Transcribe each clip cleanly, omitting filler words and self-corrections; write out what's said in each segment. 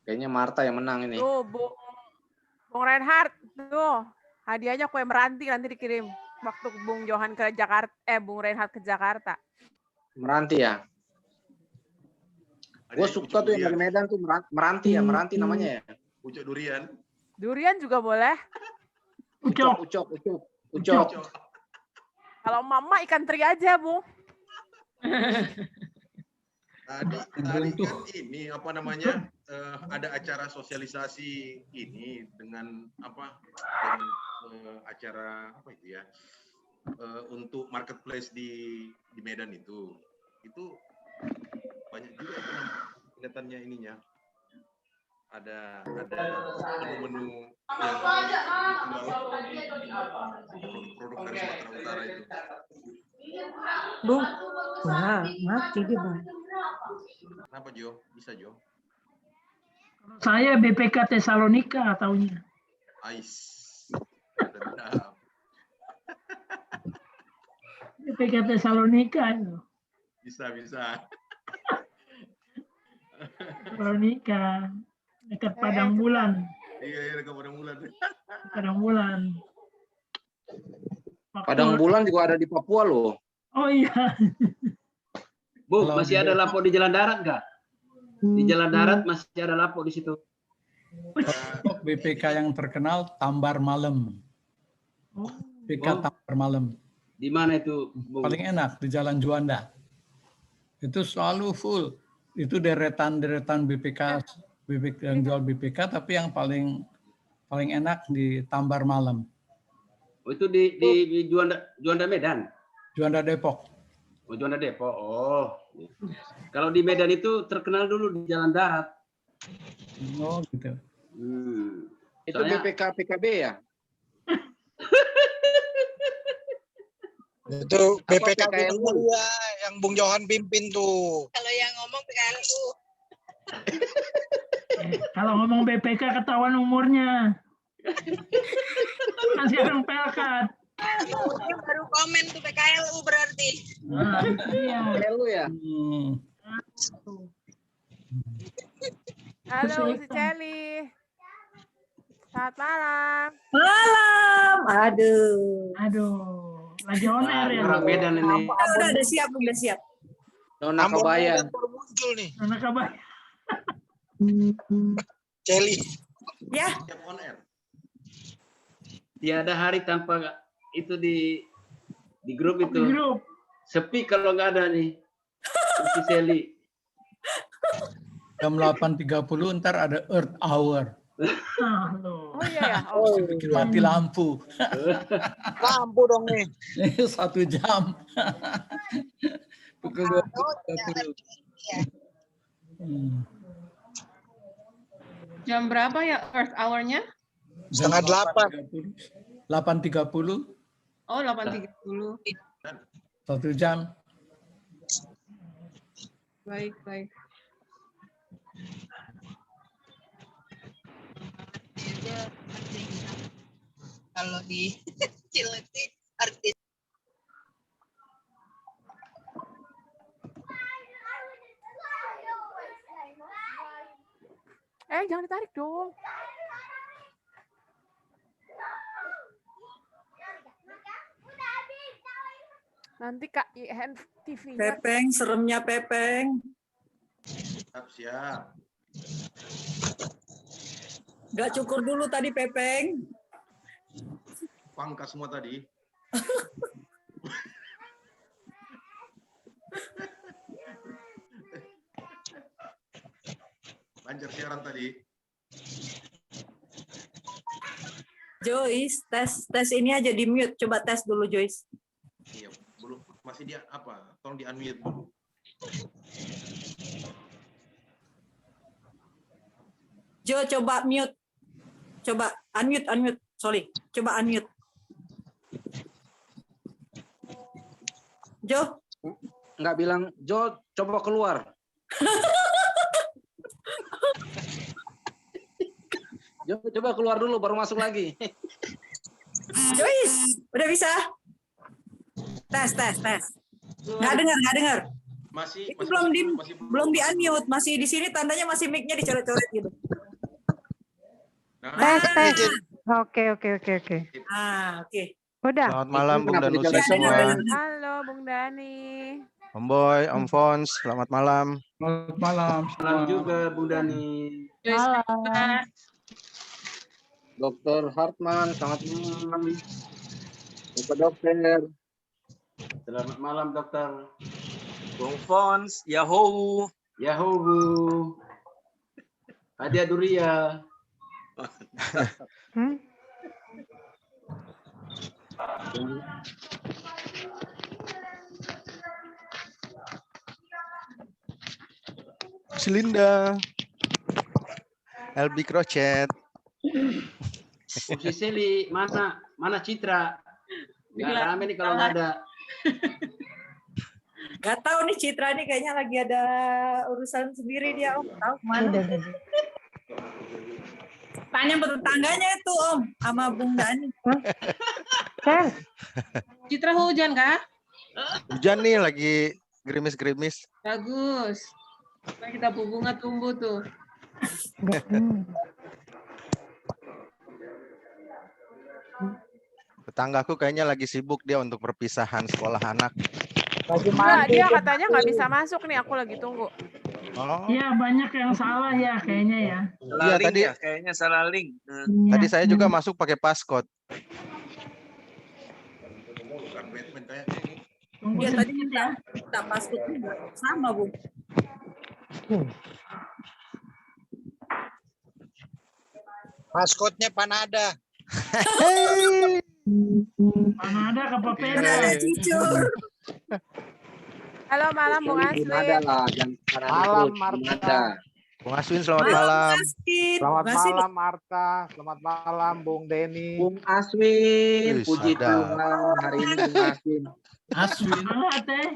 Kayaknya Marta yang menang ini. Tuh, Bung Reinhardt, tuh hadiahnya kue meranti nanti dikirim waktu Bung Johan ke Jakarta, Bung Reinhardt ke Jakarta. Meranti ya. Gue suka tuh yang dari Medan tuh meranti ya, meranti namanya ya. Ucok durian. Durian juga boleh. Ucok. Kalau mama ikan teri aja, Bung. Tadi kan ini apa namanya ada acara sosialisasi ini dengan acara apa itu ya untuk marketplace di Medan itu banyak juga itu kelihatannya ininya ada menu-menu produk dari Sumatera Utara itu. Bung, wah mati dia Bung. Kenapa Jo? Bisa Jo? Saya BPK Tesalonika taunya. Ais. BPK Tesalonika itu. Bisa. Tesalonika dekat Padang Bulan. Iya, dekat Padang Bulan. Padang Bulan. Padang Bulan juga ada di Papua loh. Oh iya. Bu, masih ada lapo di jalan darat nggak? Di jalan darat masih ada lapo di situ. BPK yang terkenal Tambar Malam. BPK Tambar Malam. Di mana itu, Bu? Paling enak di Jalan Juanda. Itu selalu full. Itu deretan BPK yang jual BPK, tapi yang paling enak di Tambar Malam. Oh, itu di Juanda Medan. Juanda Depok. Oh, Juanda Depok. Oh. Kalau di Medan itu terkenal dulu di jalan darat. Oh, gitu. Itu BPK PKB ya? Itu BPK Gunung Mulia yang Bung Johan pimpin tuh. Kalau yang ngomong PKLU. Kalau ngomong BPK ketahuan umurnya. Masih orang pelkat. Dia baru komen tuh PKLU berarti. Nah, iya. PKLU ya? Halo, Si Celi. Selamat malam. Malam. Aduh. Lagi on air ya. Orang Medan ini. Udah siap, udah siap. Nona Kabayan. Baru muncul nih. Nona Kabayan. Celi. Ya. Siap on air. Tiada hari tanpa itu di grup itu. Di grup. Sepi kalau nggak ada nih. Si Seli. Jam 8.30 ntar ada Earth Hour. Oh iya ya. Bikin mati lampu. Lampu dong nih. 1 jam. Pukul 20.30. Jam berapa ya Earth Hour-nya? Setengah 8. 8.30. Oh, 8.30. 1 jam. Baik. Kalau di Cileti artis. Jangan ditarik dong. Nanti Kak IN TV. Pepeng, seremnya Pepeng. Siap. Gak cukur dulu tadi Pepeng. Pangkas semua tadi. Lancar siaran tadi. Joyce, tes ini aja di mute. Coba tes dulu Joyce. Iya, belum masih dia apa? Tolong di unmute dulu. Jo, coba mute. Coba unmute. Sorry, coba unmute. Jo. Nggak bilang, Jo, coba keluar. Jo, coba keluar dulu, baru masuk lagi. Joyce, udah bisa? Tes. Nggak dengar. Masih belum di unmute, masih di sini tandanya masih mic-nya dicoret-coret gitu. Tes. Oke. Oke. Udah. Selamat malam Bung Kenapa Danusi dicolek semua. Halo Bung Dani. Om Boy, Om Fons, selamat malam. Selamat malam. Malam juga Bung Dani. Malam. Dokter Hartman, selamat malam. Bapak dokter. Selamat malam dokter. Bung Fons, Yahoo. Yahoo Bu. Hadiah Duria. Selinda. LB Crochet. Si Seli, mana Citra? Nggak rame nih kalau nggak ada. Gak tahu nih Citra nih kayaknya lagi ada urusan sendiri dia Om. Tahu kemana? Tanya tetangganya itu Om sama Bung Dani. Citra hujan kah? Hujan nih lagi gerimis-gerimis. Bagus. Nah, kita bunga tumbuh tuh. Tetanggaku kayaknya lagi sibuk dia untuk perpisahan sekolah anak. Enggak, dia katanya nggak bisa masuk nih, aku lagi tunggu. Oh. Ya banyak yang salah ya kayaknya ya. Iya tadi Kayaknya salah link. tadi saya juga masuk pakai passcode. Bukan Batman kayaknya ini. Tunggu Iya tadi sedikit ya. kita password sama Bu. Maskotnya Panada. Panada ke Papeda. Panada Cicur. Halo malam Bung Ada Aswin. lah, jangan Malam Marta. Bung Aswin selamat malam. Selamat malam Marta. Selamat malam Bung Denny. Bung Aswin, Wih, puji sadar. Tuhan hari ini Bung Aswin. Aswin, Semangat eh.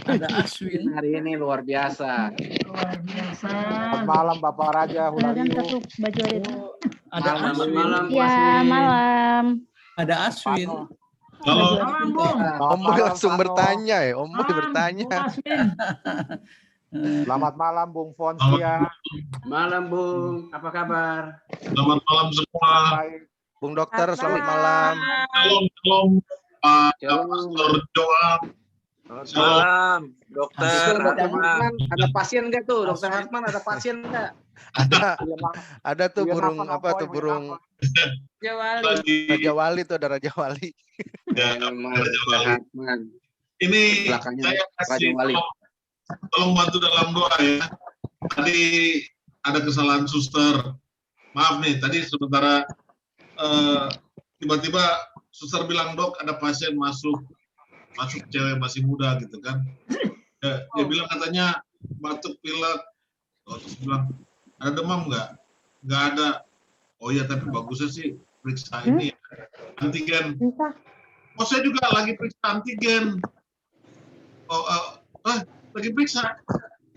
ada Aswin. Hari ini luar biasa. Luar biasa. Selamat malam Bapak Raja Hulayu. Baju ada. Ada Selamat Aswin. malam Bu Ya, Aswin. malam. Ada Aswin. Malam Bung. Om Boy langsung bertanya ya. Om Boy Malam, bertanya. Bung Aswin. Selamat malam Bung Fonsia. Malam Bung. Apa kabar? Selamat malam semua. Baik. Bung Dokter selamat malam. Shalom, Pak Pastor Joel. Malam, dokter. Dokter Hartman, ada pasien nggak tuh? Dokter Hartman ada pasien nggak? Ada tuh Uyan burung apa, apa tuh Uyan burung Jawali. Lagi Raja Wali tuh ada Raja Wali. ya, Memang Dokter Hartman. ini Belakangnya saya Raja kasih Wali. tolong bantu dalam doa ya. Tadi ada kesalahan suster. Maaf nih, tadi sementara tiba-tiba suster bilang dok ada pasien masuk cewek masih muda gitu kan. Dia bilang katanya batuk pilek. Terus bilang ada demam nggak? Nggak ada. Oh iya tapi bagusnya sih periksa ini antigen. Oh saya juga lagi periksa antigen. Lagi periksa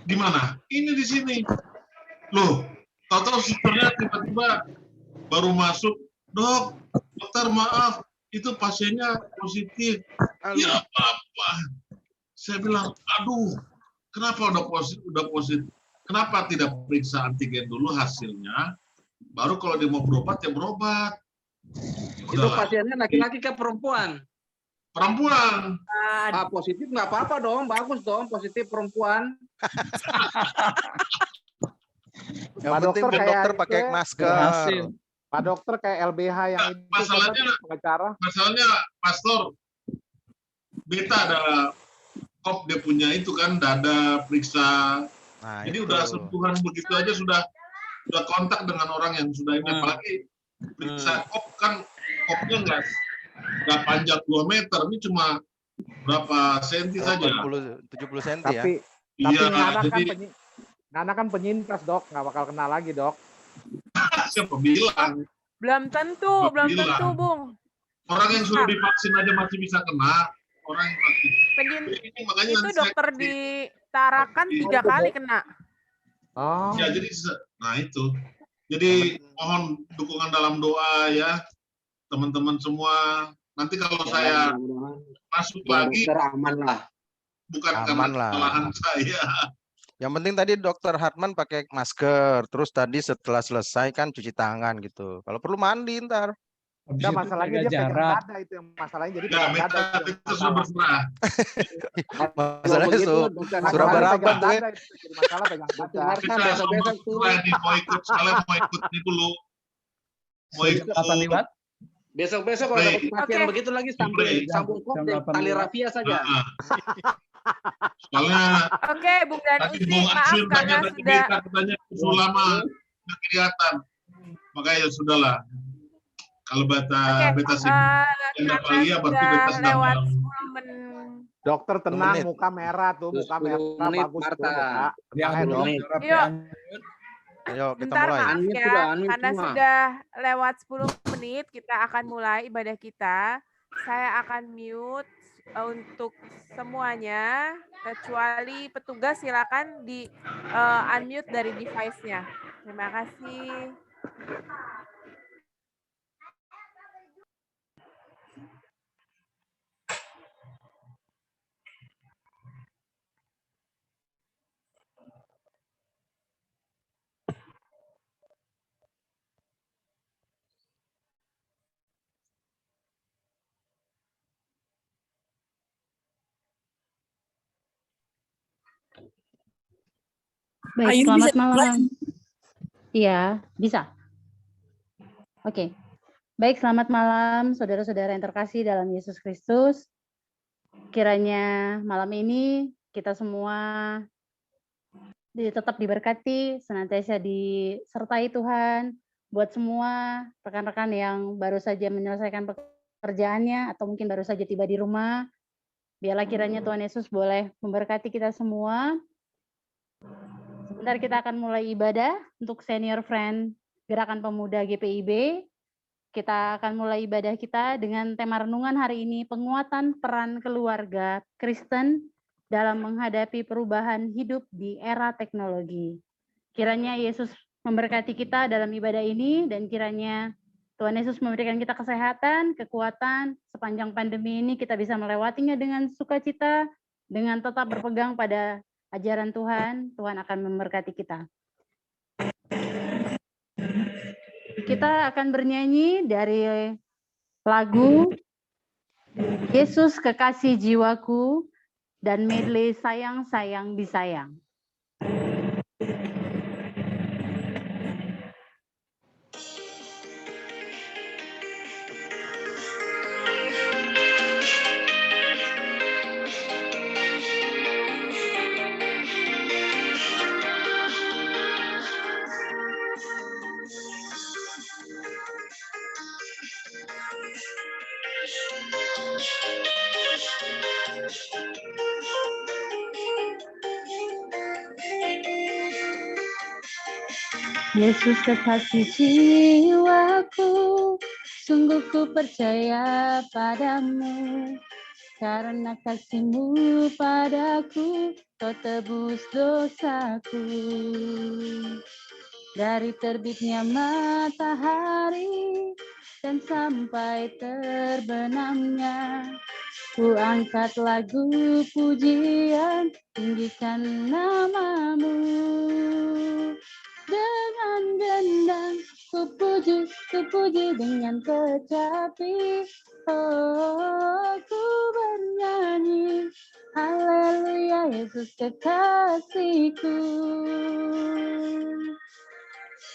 di mana? Ini di sini. Loh, tahu-tahu susternya tiba-tiba baru masuk, dok, dokter maaf, itu pasiennya positif. Ya apa? Saya bilang, aduh, kenapa udah positif? Kenapa tidak periksa antigen dulu hasilnya? Baru kalau dia mau berobat ya berobat. Itu pasiennya laki-laki ke perempuan? Perempuan. Positif nggak apa-apa dong, bagus dong positif perempuan. Yang Pak penting dokter Bung kayak Dokter pakai masker. Pak Dokter kayak LBH yang itu Masalahnya Pastor Beta ada kop dia punya itu kan dada periksa. Nah, jadi itu. udah sentuhan begitu aja sudah kontak dengan orang yang sudah ini apalagi periksa kop kan kopnya nggak panjang 2 meter ini cuma berapa senti saja 70 senti ya. Tapi iya Nana jadi kan Nana kan penyintas dok, nggak bakal kena lagi dok. siapa bilang Belum tentu, Bung. orang yang sudah divaksin aja masih bisa kena orang yang vaksin. Makanya Itu nanti dokter di Tarakan 3 kali kena. Oh. Ya jadi nah itu. Jadi mohon dukungan dalam doa ya teman-teman semua. Nanti kalau saya masuk lagi Dokter aman lah. bukan Aman karena lah. kesalahan saya. Yang penting tadi Dokter Hartman pakai masker, terus tadi setelah selesai kan cuci tangan gitu. Kalau perlu mandi ntar. Enggak, masalahnya dia pegang dada itu yang masalahnya. Jadi pegang dada itu yang masalah. Masalahnya surah barabat tuh. Jadi masalah pegang dada. Besok-besok tuh. Mau ikut, sekalian mau ikut ini dulu. Mau ikut. Besok-besok kalau dapat pasien begitu lagi sambung koktail tali rafia saja. Soalnya Oke, Bung dan tadi Usi, Bung maaf Aswin karena tanya sudah katanya lama nggak kelihatan. Makanya ya sudahlah. Kalau beta sih karena sudah lewat 10 menit. Dokter tenang, muka merah tuh, muka merah bagus tuh. Ayo kita Bentar, mulai. maaf ya, karena sudah lewat 10 menit kita akan mulai ibadah kita. Saya akan mute untuk semuanya, kecuali petugas silakan di unmute dari device-nya. Terima kasih. Baik, selamat malam. Iya, bisa. Oke. Baik, selamat malam saudara-saudara yang terkasih dalam Yesus Kristus. Kiranya malam ini kita semua tetap diberkati, senantiasa disertai Tuhan. Buat semua rekan-rekan yang baru saja menyelesaikan pekerjaannya atau mungkin baru saja tiba di rumah, biarlah kiranya Tuhan Yesus boleh memberkati kita semua. Sebentar kita akan mulai ibadah untuk senior friend Gerakan Pemuda GPIB. Kita akan mulai ibadah kita dengan tema renungan hari ini, penguatan peran keluarga Kristen dalam menghadapi perubahan hidup di era teknologi. Kiranya Yesus memberkati kita dalam ibadah ini dan kiranya Tuhan Yesus memberikan kita kesehatan, kekuatan sepanjang pandemi ini kita bisa melewatinya dengan sukacita, dengan tetap berpegang pada ajaran Tuhan. Tuhan akan memberkati kita. Kita akan bernyanyi dari lagu Yesus Kekasih Jiwaku dan medley Sayang Sayang Disayang. Yesus kekasih jiwaku, sungguh ku percaya padamu, karena kasih-Mu padaku, Kau tebus dosaku. Dari terbitnya matahari dan sampai terbenamnya, ku angkat lagu pujian, tinggikan nama-Mu. Dengan gendang ku puji dengan kecapi, oh ku bernyanyi, haleluya Yesus kekasihku.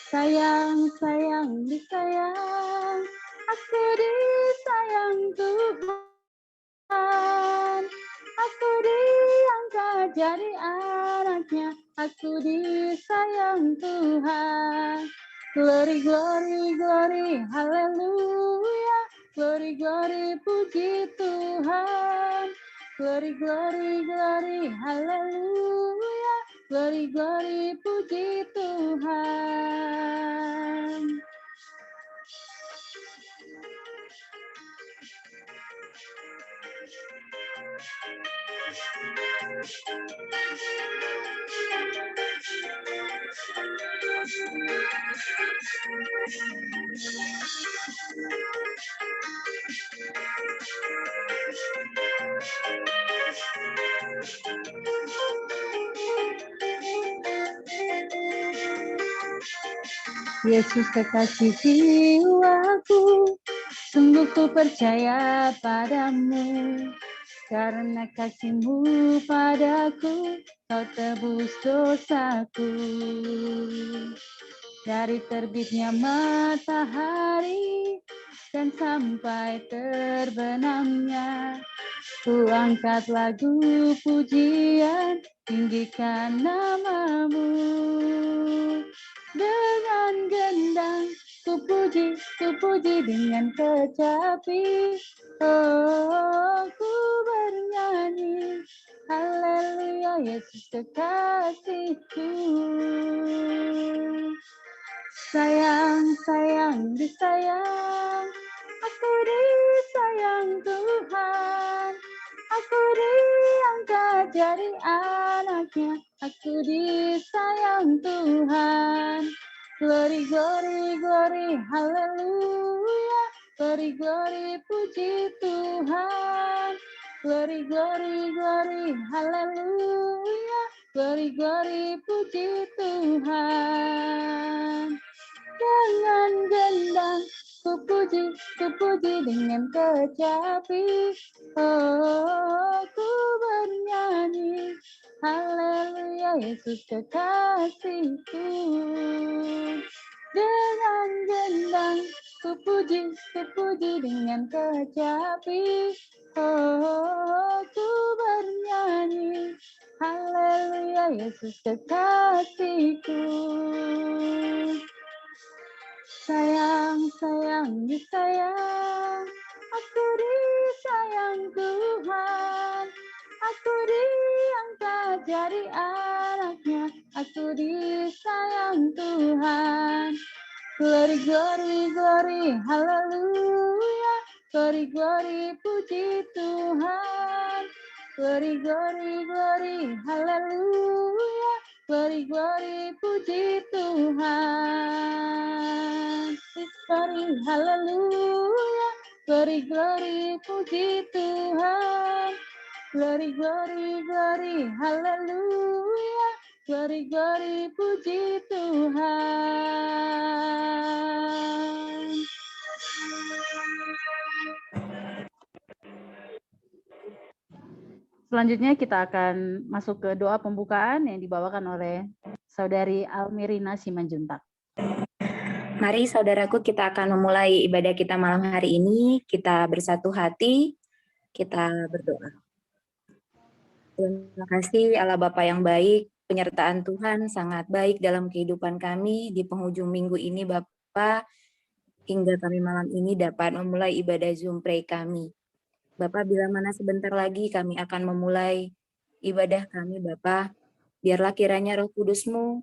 Sayang, sayang, disayang, aku disayang Tuhan. Aku diangkat jadi anaknya, aku disayang Tuhan. Glory, glory, glory, haleluya. Glory, glory, puji Tuhan. Glory, glory, glory, haleluya. Glory, glory, puji Tuhan. Yesus kekasih jiwaku, sungguh ku percaya padamu. Karena kasih-Mu padaku, Kau tebus dosaku. Dari terbitnya matahari dan sampai terbenamnya, ku angkat lagu pujian, tinggikan nama-Mu. Dengan gendang ku puji dengan kecapi. Oh, ku bernyanyi, haleluya, Yesus kekasihku. Sayang, sayang, disayang, aku disayang Tuhan. Aku diangkat jadi anaknya, aku disayang Tuhan. Glory, glory, glory, haleluya. Glory, glory, puji Tuhan. Glory, glory, glory, haleluya. Glory, glory, puji Tuhan. Dengan gendang ku puji dengan kecapi. Oh, ku bernyanyi, haleluya, Yesus kekasihku. Dengan gendang ku puji dengan kecapi. Oh, ku bernyanyi, haleluya, Yesus kekasihku. Sayang, sayang, disayang, aku disayang Tuhan. Aku diangkat jadi anaknya, aku disayang Tuhan. Glory, glory, glory, haleluya. Glory, glory, puji Tuhan. Glory, glory, glory, haleluya. Glory, glory, puji Tuhan. Glory, haleluya. Glory, glory, puji Tuhan. Glory, glory, glory, haleluya. Glory, glory, puji Tuhan. Selanjutnya kita akan masuk ke doa pembukaan yang dibawakan oleh Saudari Almirina Simanjuntak. Mari saudaraku, kita akan memulai ibadah kita malam hari ini. Kita bersatu hati, kita berdoa. Terima kasih Allah Bapa yang baik, penyertaan Tuhan sangat baik dalam kehidupan kami di penghujung minggu ini Bapa, hingga kami malam ini dapat memulai ibadah Zoom Pray kami. Bapak, bila mana sebentar lagi kami akan memulai ibadah kami, Bapak, biarlah kiranya Roh Kudus-Mu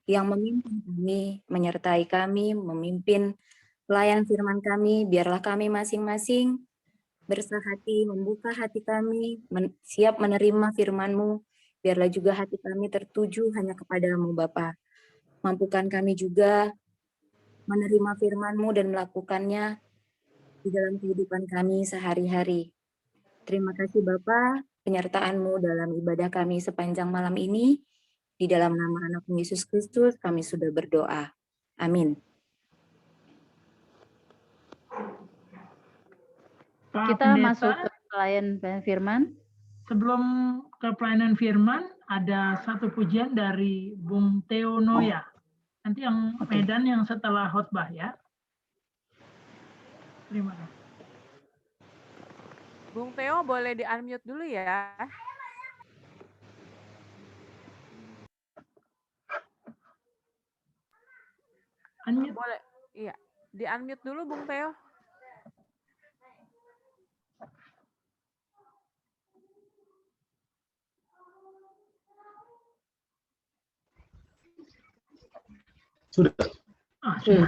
yang memimpin kami, menyertai kami, memimpin pelayan firman kami, biarlah kami masing-masing bersahati, membuka hati kami, siap menerima firman-Mu, biarlah juga hati kami tertuju hanya kepada-Mu, Bapak. Mampukan kami juga menerima firman-Mu dan melakukannya di dalam kehidupan kami sehari-hari. Terima kasih Bapa, penyertaan-Mu dalam ibadah kami sepanjang malam ini. Di dalam nama anak-Mu Yesus Kristus kami sudah berdoa. Amin. Kita masuk ke pelayan firman. Sebelum ke pelayanan firman, ada satu pujian dari Bung Theo Noya. Nanti yang Medan yang setelah khotbah ya. Terima kasih. Bung Theo boleh di-unmute dulu ya. Unmute. Boleh, iya. Di-unmute dulu Bung Theo. Sudah. Sudah.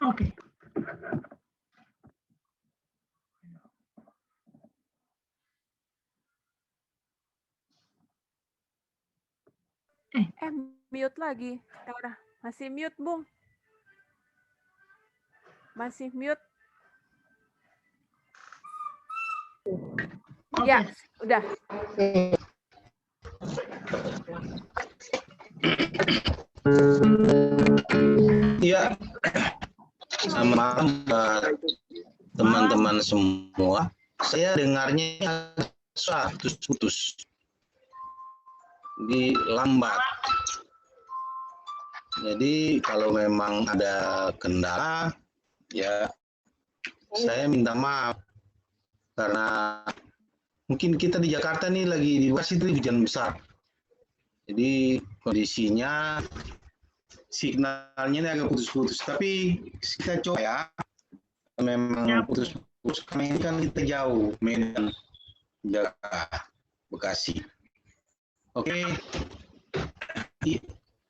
Oke. Mute lagi. Masih mute, Bung. Masih mute. Ya, udah. semua. Saya dengarnya putus-putus. Di lambat. Jadi kalau memang ada kendala, ya saya minta maaf. Karena mungkin kita di Jakarta nih lagi di Bekasi itu hujan besar. Jadi kondisinya signalnya ini agak putus-putus. Tapi kita coba ya. Memang putus-putus karena ini kan kita jauh, Medan, Jakarta, Bekasi. Oke.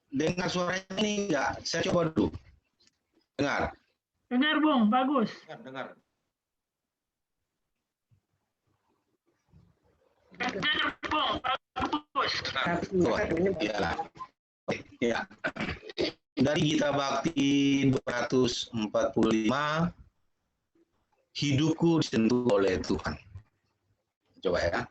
Dengar suaranya ini enggak? Saya coba dulu. Dengar. Dengar, Bung. Bagus. Dengar. Dengar, Bung. Bagus. Ya. Ya. Dari Gita Bakti 245, hidupku disentuh oleh Tuhan. Coba ya.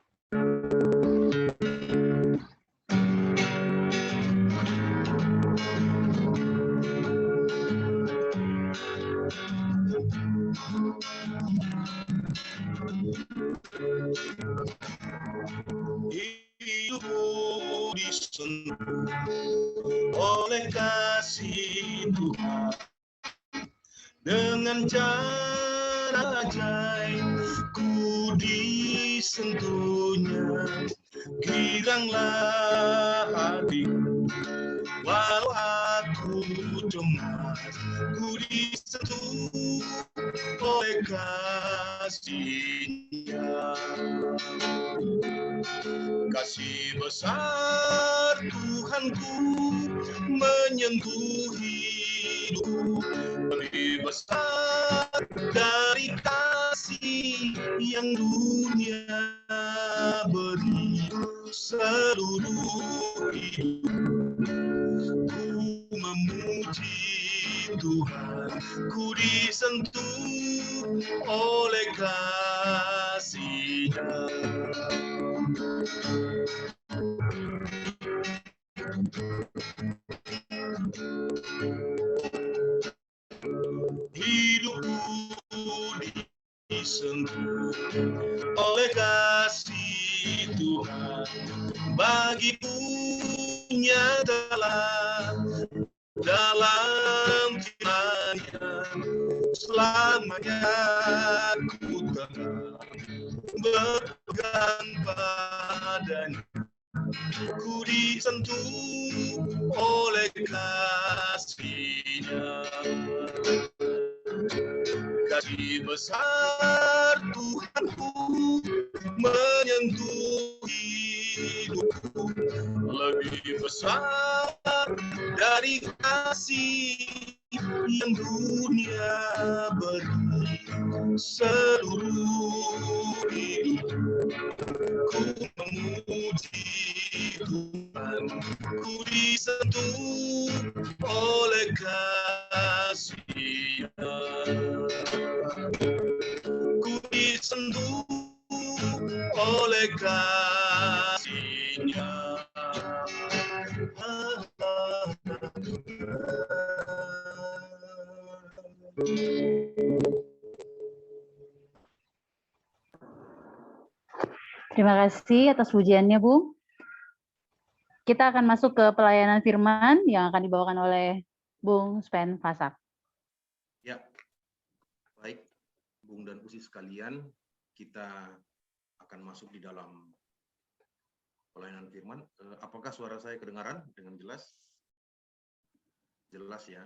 Hidupku disentuh oleh kasih Tuhan, dengan cara ajaib ku disentuhnya. Giranglah hati, walau aku cemas, ku disentuh oleh kasih-Nya. Kasih besar Tuhanku menyentuh hidupku, lebih besar dari kasih yang dunia beri. Seluruh hidupku memuji Tuhan, ku disentuh oleh kasih-Nya. Hidupku disentuh oleh kasih Tuhan, bagiku nyatalah dalam firman-Nya, selamanya ku tetap berpegang padanya. Ku disentuh oleh kasih-Nya. Kasih besar Tuhanku menyentuh hidupku, lebih besar dari kasih yang dunia beri. Seluruh hidupku memuji Tuhan, ku disentuh oleh kasih-Nya. Ku disentuh oleh kasih-Nya. Terima kasih atas pujiannya, Bung. Kita akan masuk ke pelayanan firman yang akan dibawakan oleh Bung Sven Fasak. Ya, baik, Bung dan Usi sekalian, kita akan masuk di dalam pelayanan firman. Apakah suara saya kedengaran dengan jelas? Jelas ya?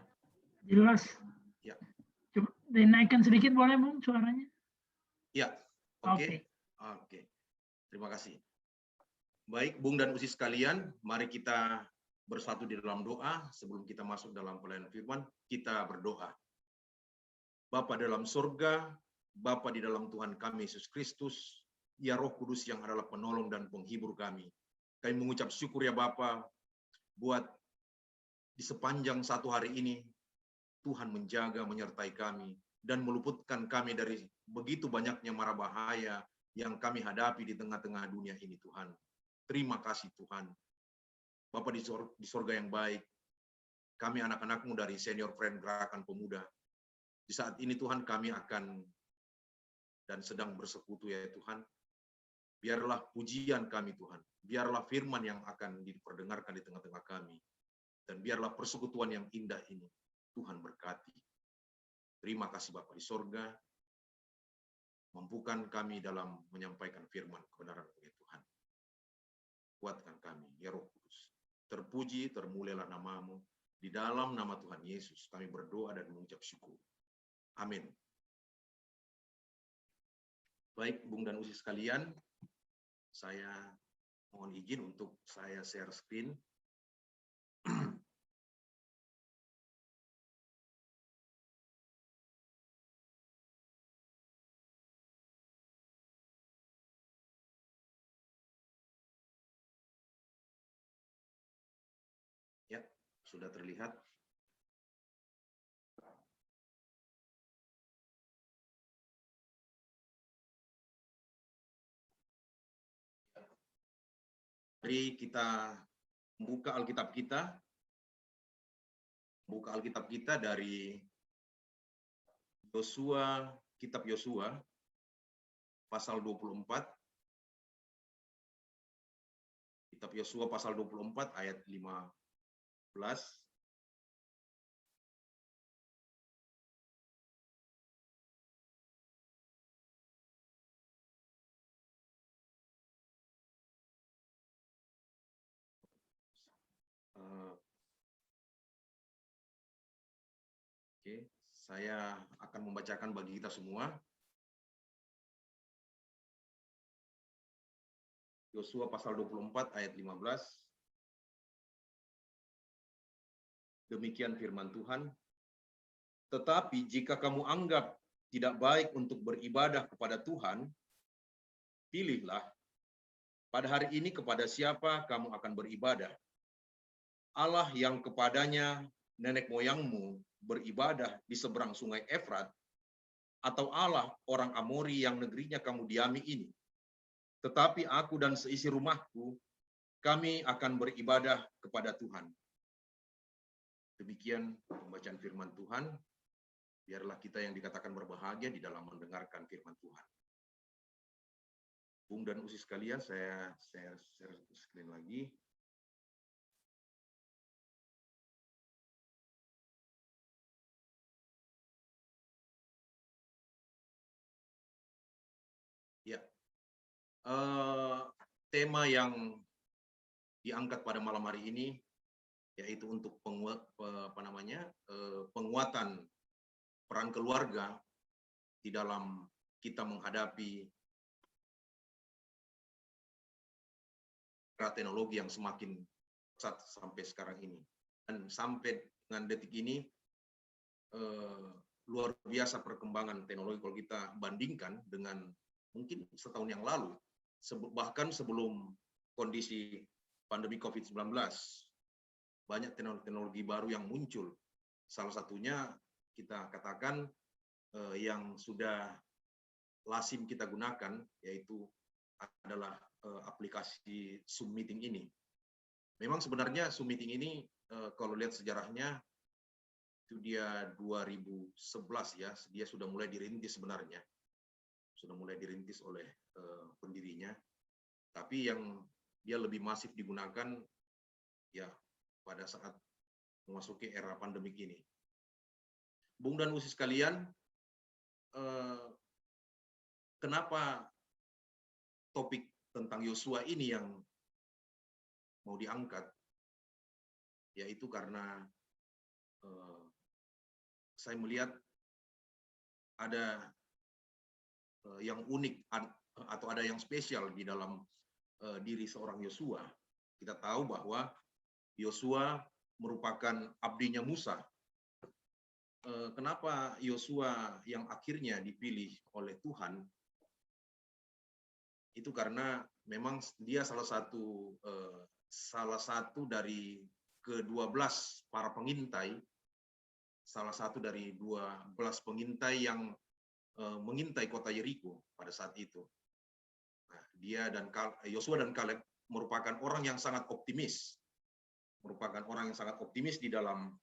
Jelas. Ya. Coba dinaikkan sedikit boleh, Bung, suaranya? Ya, oke. Oke. Terima kasih. Baik, Bung dan Usi sekalian, mari kita bersatu di dalam doa. Sebelum kita masuk dalam pelayanan firman, kita berdoa. Bapa dalam surga, Bapa di dalam Tuhan kami Yesus Kristus, ya Roh Kudus yang adalah penolong dan penghibur kami. Kami mengucap syukur ya Bapa, buat di sepanjang satu hari ini, Tuhan menjaga, menyertai kami, dan meluputkan kami dari begitu banyaknya mara bahaya yang kami hadapi di tengah-tengah dunia ini, Tuhan. Terima kasih, Tuhan. Bapa di sorga yang baik, kami anak-anak-Mu dari Senior Friend Gerakan Pemuda. Di saat ini, Tuhan, kami akan dan sedang bersekutu ya Tuhan. Biarlah pujian kami Tuhan, biarlah firman yang akan diperdengarkan di tengah-tengah kami, dan biarlah persekutuan yang indah ini Tuhan berkati. Terima kasih Bapa di sorga, mampukan kami dalam menyampaikan firman kebenaran ya Tuhan. Kuatkan kami, ya Roh Kudus. Terpuji, termulialah namamu. Di dalam nama Tuhan Yesus, kami berdoa dan mengucap syukur. Amin. Baik, Bung dan Usi sekalian, saya mohon izin untuk saya share screen. Ya, sudah terlihat. Mari kita membuka Alkitab kita. Buka Alkitab kita dari Yosua, kitab Yosua, pasal 24. Kitab Yosua pasal 24 ayat 15. Oke, saya akan membacakan bagi kita semua. Yosua pasal 24 ayat 15. Demikian firman Tuhan. Tetapi jika kamu anggap tidak baik untuk beribadah kepada Tuhan, pilihlah pada hari ini kepada siapa kamu akan beribadah. Allah yang kepadanya nenek moyangmu beribadah di seberang sungai Efrat, atau Allah orang Amori yang negerinya kamu diami ini. Tetapi aku dan seisi rumahku, kami akan beribadah kepada Tuhan. Demikian pembacaan firman Tuhan. Biarlah kita yang dikatakan berbahagia di dalam mendengarkan firman Tuhan. Bung dan Usi sekalian, saya share screen lagi. Ya, tema yang diangkat pada malam hari ini yaitu untuk penguatan peran keluarga di dalam kita menghadapi teknologi yang semakin pesat sampai sekarang ini. Dan sampai dengan detik ini luar biasa perkembangan teknologi kalau kita bandingkan dengan mungkin setahun yang lalu, bahkan sebelum kondisi pandemi COVID-19, banyak teknologi baru yang muncul. Salah satunya kita katakan yang sudah lazim kita gunakan, yaitu adalah aplikasi Zoom Meeting ini. Memang sebenarnya Zoom Meeting ini, kalau lihat sejarahnya, itu dia 2011 ya, dia sudah mulai dirintis sebenarnya. Sudah mulai dirintis oleh pendirinya, tapi yang dia lebih masif digunakan ya pada saat memasuki era pandemik ini. Bung dan Usi sekalian, kenapa topik tentang Yosua ini yang mau diangkat? Yaitu karena saya melihat ada yang unik atau ada yang spesial di dalam diri seorang Yosua. Kita tahu bahwa Yosua merupakan abdinya Musa. Kenapa Yosua yang akhirnya dipilih oleh Tuhan? Itu karena memang dia salah satu dari ke-12 para pengintai, salah satu dari 12 pengintai yang mengintai kota Yeriko pada saat itu. Nah, Yosua dan Kaleb merupakan orang yang sangat optimis, di dalam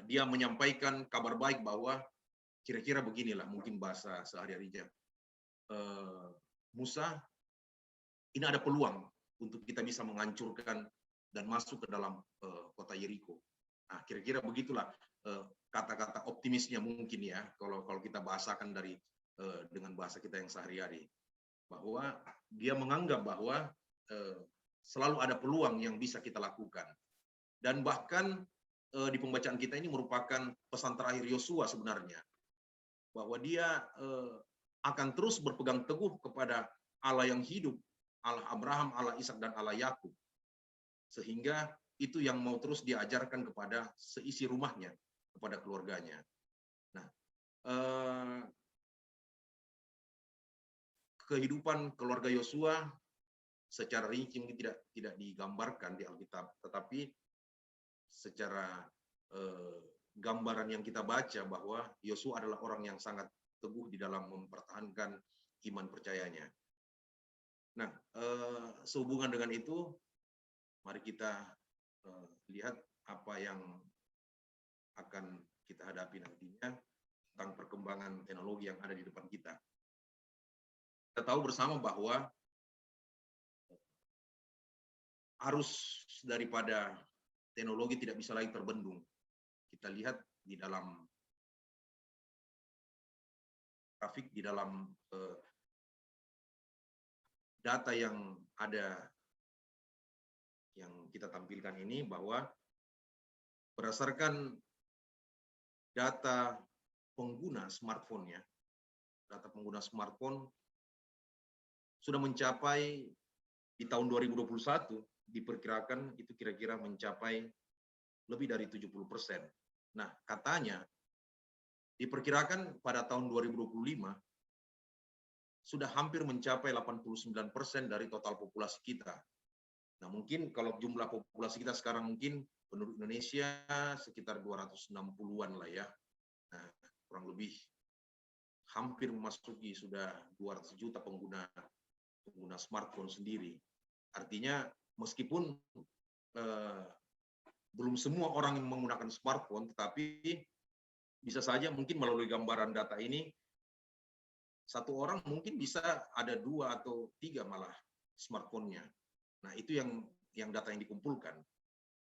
dia menyampaikan kabar baik bahwa kira-kira beginilah mungkin bahasa sehari-harinya. Musa, ini ada peluang untuk kita bisa menghancurkan dan masuk ke dalam kota Yeriko. Nah, kira-kira begitulah kata-kata optimisnya mungkin ya, kalau kita bahasakan dengan bahasa kita yang sehari-hari, bahwa dia menganggap bahwa selalu ada peluang yang bisa kita lakukan. Dan bahkan di pembacaan kita ini merupakan pesan terakhir Yosua sebenarnya, bahwa dia akan terus berpegang teguh kepada Allah yang hidup, Allah Abraham, Allah Ishak, dan Allah Yakub. Sehingga itu yang mau terus diajarkan kepada seisi rumahnya, kepada keluarganya. Nah, kehidupan keluarga Yosua secara rinci mungkin tidak digambarkan di Alkitab, tetapi secara gambaran yang kita baca bahwa Yosua adalah orang yang sangat teguh di dalam mempertahankan iman percayanya. Nah, sehubungan dengan itu, mari kita lihat apa yang akan kita hadapi nantinya tentang perkembangan teknologi yang ada di depan kita. Kita tahu bersama bahwa arus daripada teknologi tidak bisa lagi terbendung. Kita lihat di dalam grafik, di dalam data yang ada yang kita tampilkan ini, bahwa berdasarkan data pengguna smartphone-nya, data pengguna smartphone sudah mencapai di tahun 2021 diperkirakan itu kira-kira mencapai lebih dari 70%. Nah, katanya diperkirakan pada tahun 2025 sudah hampir mencapai 89% dari total populasi kita. Nah, mungkin kalau jumlah populasi kita sekarang mungkin penduduk Indonesia sekitar 260-an lah ya. Nah, kurang lebih hampir memasuki sudah 200 juta pengguna smartphone sendiri. Artinya meskipun belum semua orang yang menggunakan smartphone, tetapi bisa saja mungkin melalui gambaran data ini satu orang mungkin bisa ada 2 atau 3 malah smartphone-nya. Nah, itu yang data yang dikumpulkan.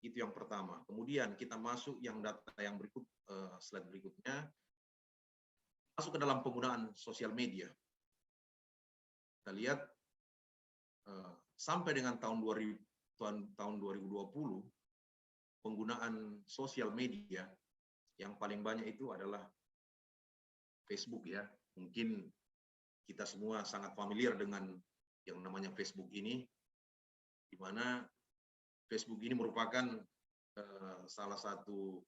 Itu yang pertama. Kemudian kita masuk yang data yang berikut, slide berikutnya, masuk ke dalam penggunaan sosial media. Kita lihat sampai dengan tahun 2020 penggunaan sosial media yang paling banyak itu adalah Facebook ya. Mungkin kita semua sangat familiar dengan yang namanya Facebook ini, di mana Facebook ini merupakan salah satu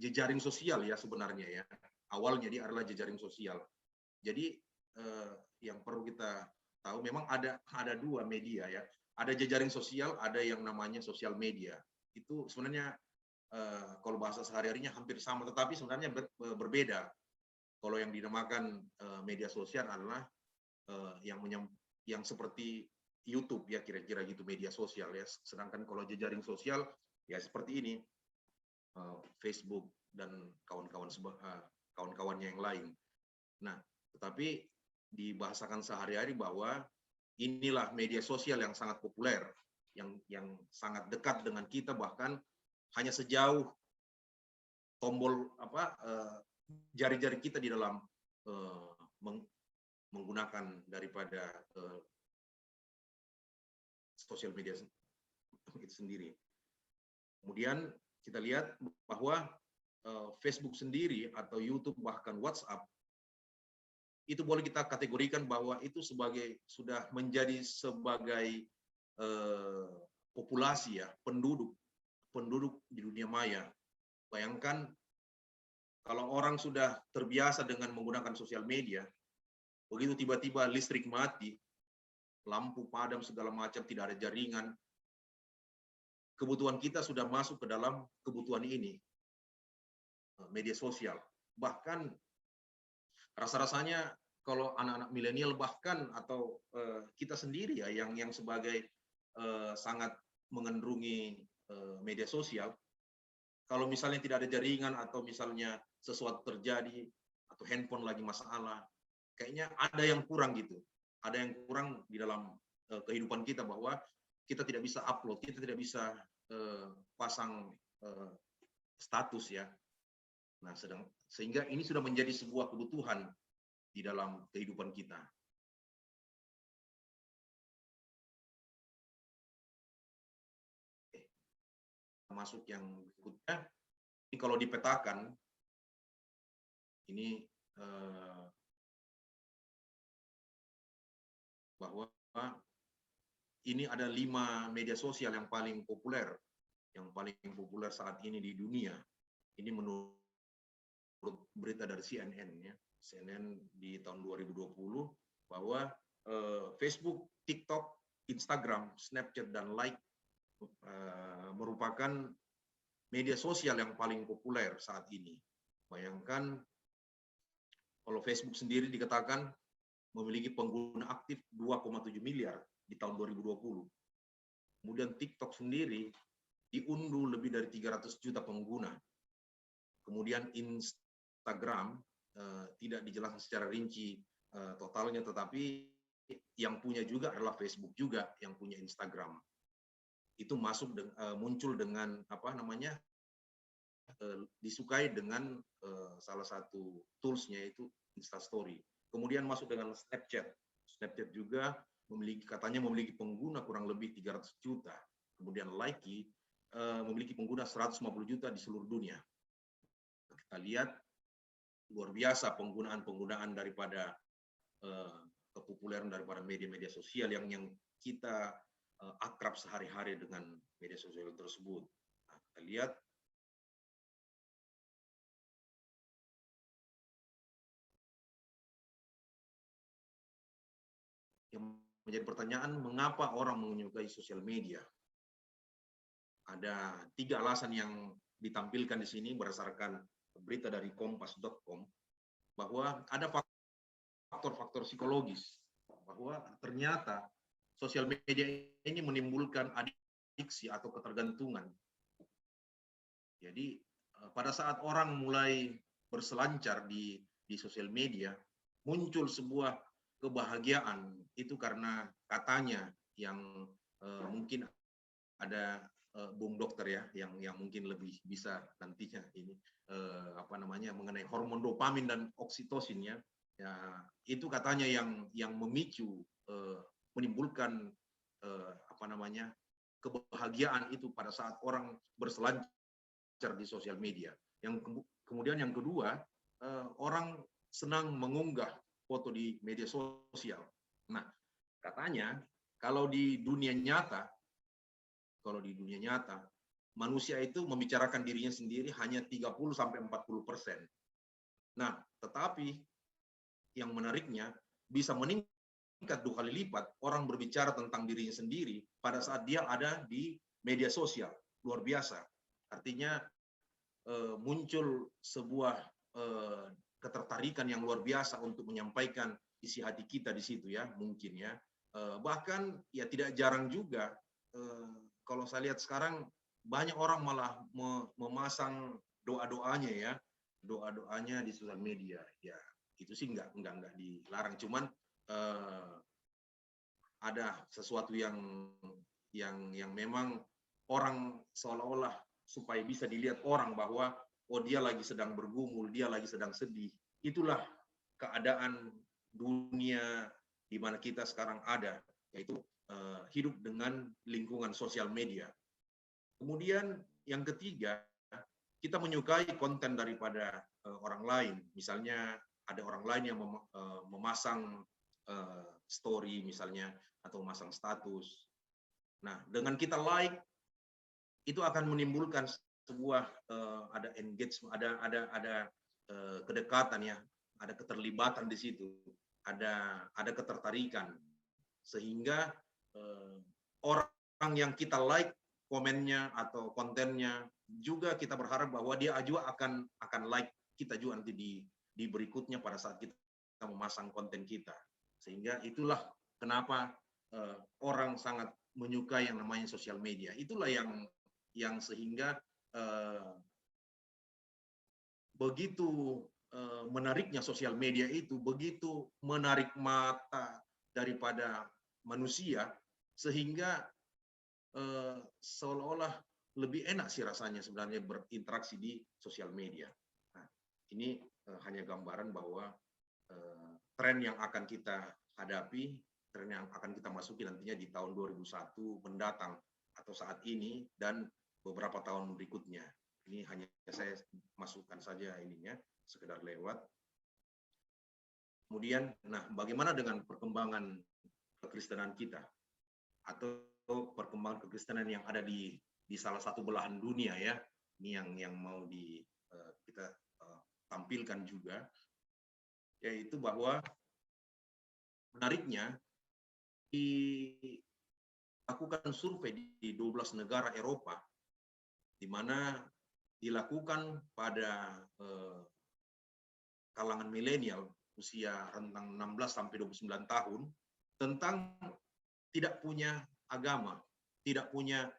jejaring sosial ya sebenarnya ya. Awalnya dia adalah jejaring sosial. Jadi yang perlu kita tahu memang ada 2 media ya. Ada jejaring sosial, ada yang namanya sosial media. Itu sebenarnya kalau bahasa sehari-harinya hampir sama, tetapi sebenarnya berbeda. Kalau yang dinamakan media sosial adalah yang seperti YouTube ya, kira-kira gitu, media sosial ya. Sedangkan kalau jejaring sosial ya seperti ini, Facebook dan kawan-kawannya yang lain. Nah, tetapi dibahasakan sehari-hari bahwa inilah media sosial yang sangat populer, yang sangat dekat dengan kita, bahkan hanya sejauh tombol jari-jari kita di dalam menggunakan daripada sosial media itu sendiri. Kemudian kita lihat bahwa Facebook sendiri atau YouTube bahkan WhatsApp itu boleh kita kategorikan bahwa itu sudah menjadi sebagai populasi ya, penduduk di dunia maya. Bayangkan kalau orang sudah terbiasa dengan menggunakan sosial media, begitu tiba-tiba listrik mati, lampu padam segala macam, tidak ada jaringan, kebutuhan kita sudah masuk ke dalam kebutuhan ini, media sosial. Bahkan rasa-rasanya kalau anak-anak milenial bahkan atau kita sendiri ya yang sebagai sangat mengandungi media sosial, kalau misalnya tidak ada jaringan atau misalnya sesuatu terjadi atau handphone lagi masalah, kayaknya ada yang kurang gitu. Ada yang kurang di dalam kehidupan kita, bahwa kita tidak bisa upload, kita tidak bisa pasang status ya. Nah, sehingga ini sudah menjadi sebuah kebutuhan di dalam kehidupan kita. Masuk yang berikutnya, ini kalau dipetakan, ini bahwa ini ada 5 media sosial yang paling populer saat ini di dunia. Ini menurut berita dari CNN ya, CNN di tahun 2020, bahwa Facebook, TikTok, Instagram, Snapchat, dan Like merupakan media sosial yang paling populer saat ini. Bayangkan kalau Facebook sendiri dikatakan memiliki pengguna aktif 2,7 miliar di tahun 2020. Kemudian TikTok sendiri diunduh lebih dari 300 juta pengguna. Kemudian Instagram tidak dijelaskan secara rinci totalnya, tetapi yang punya juga adalah Facebook juga yang punya Instagram. Itu muncul dengan disukai dengan salah satu toolsnya, yaitu Instastory. Kemudian masuk dengan Snapchat. Snapchat juga katanya memiliki pengguna kurang lebih 300 juta. Kemudian Likee memiliki pengguna 150 juta di seluruh dunia. Kita lihat luar biasa penggunaan daripada kepopuleran daripada media-media sosial yang kita akrab sehari-hari dengan media sosial tersebut. Nah, kita lihat yang menjadi pertanyaan, mengapa orang menyukai sosial media? Ada 3 alasan yang ditampilkan di sini berdasarkan berita dari kompas.com, bahwa ada faktor-faktor psikologis, bahwa ternyata sosial media ini menimbulkan adiksi atau ketergantungan. Jadi pada saat orang mulai berselancar di sosial media, muncul sebuah kebahagiaan, itu karena katanya yang mungkin ada Bung Dokter ya, yang mungkin lebih bisa nantinya ini mengenai hormon dopamin dan oksitosin ya, itu katanya yang memicu menimbulkan kebahagiaan itu pada saat orang berselancar di sosial media. Kemudian yang kedua, orang senang mengunggah foto di media sosial. Nah, katanya kalau di dunia nyata manusia itu membicarakan dirinya sendiri hanya 30-40%. Nah, tetapi yang menariknya bisa meningkat 2 kali lipat orang berbicara tentang dirinya sendiri pada saat dia ada di media sosial. Luar biasa. Artinya muncul sebuah ketertarikan yang luar biasa untuk menyampaikan isi hati kita di situ ya, mungkin ya. Bahkan ya tidak jarang juga kalau saya lihat sekarang banyak orang malah memasang doa-doanya ya, doa-doanya di sosial media. Ya, itu sih enggak dilarang, cuman ada sesuatu yang memang orang seolah-olah supaya bisa dilihat orang bahwa oh dia lagi sedang bergumul, dia lagi sedang sedih. Itulah keadaan dunia di mana kita sekarang ada, yaitu hidup dengan lingkungan sosial media. Kemudian yang ketiga, kita menyukai konten daripada orang lain. Misalnya ada orang lain yang memasang story misalnya, atau memasang status. Nah, dengan kita like, itu akan menimbulkan sebuah ada engagement, ada kedekatan ya, ada keterlibatan di situ, ada ketertarikan, sehingga orang yang kita like komennya atau kontennya juga kita berharap bahwa dia juga akan like kita juga nanti di berikutnya pada saat kita memasang konten kita. Sehingga itulah kenapa orang sangat menyukai yang namanya sosial media. Itulah yang sehingga begitu menariknya sosial media itu, begitu menarik mata daripada manusia, sehingga seolah-olah lebih enak sih rasanya sebenarnya berinteraksi di sosial media. Nah, ini hanya gambaran bahwa tren yang akan kita hadapi, tren yang akan kita masuki nantinya di tahun 2001 mendatang atau saat ini dan beberapa tahun berikutnya. Ini hanya saya masukkan saja ininya, sekedar lewat. Kemudian, nah bagaimana dengan perkembangan kekristenan kita atau perkembangan kekristenan yang ada di salah satu belahan dunia ya, ini yang mau kita tampilkan juga, yaitu bahwa menariknya dilakukan survei di 12 negara Eropa, di mana dilakukan pada kalangan milenial usia rentang 16 sampai 29 tahun tentang tidak punya agama, tidak punya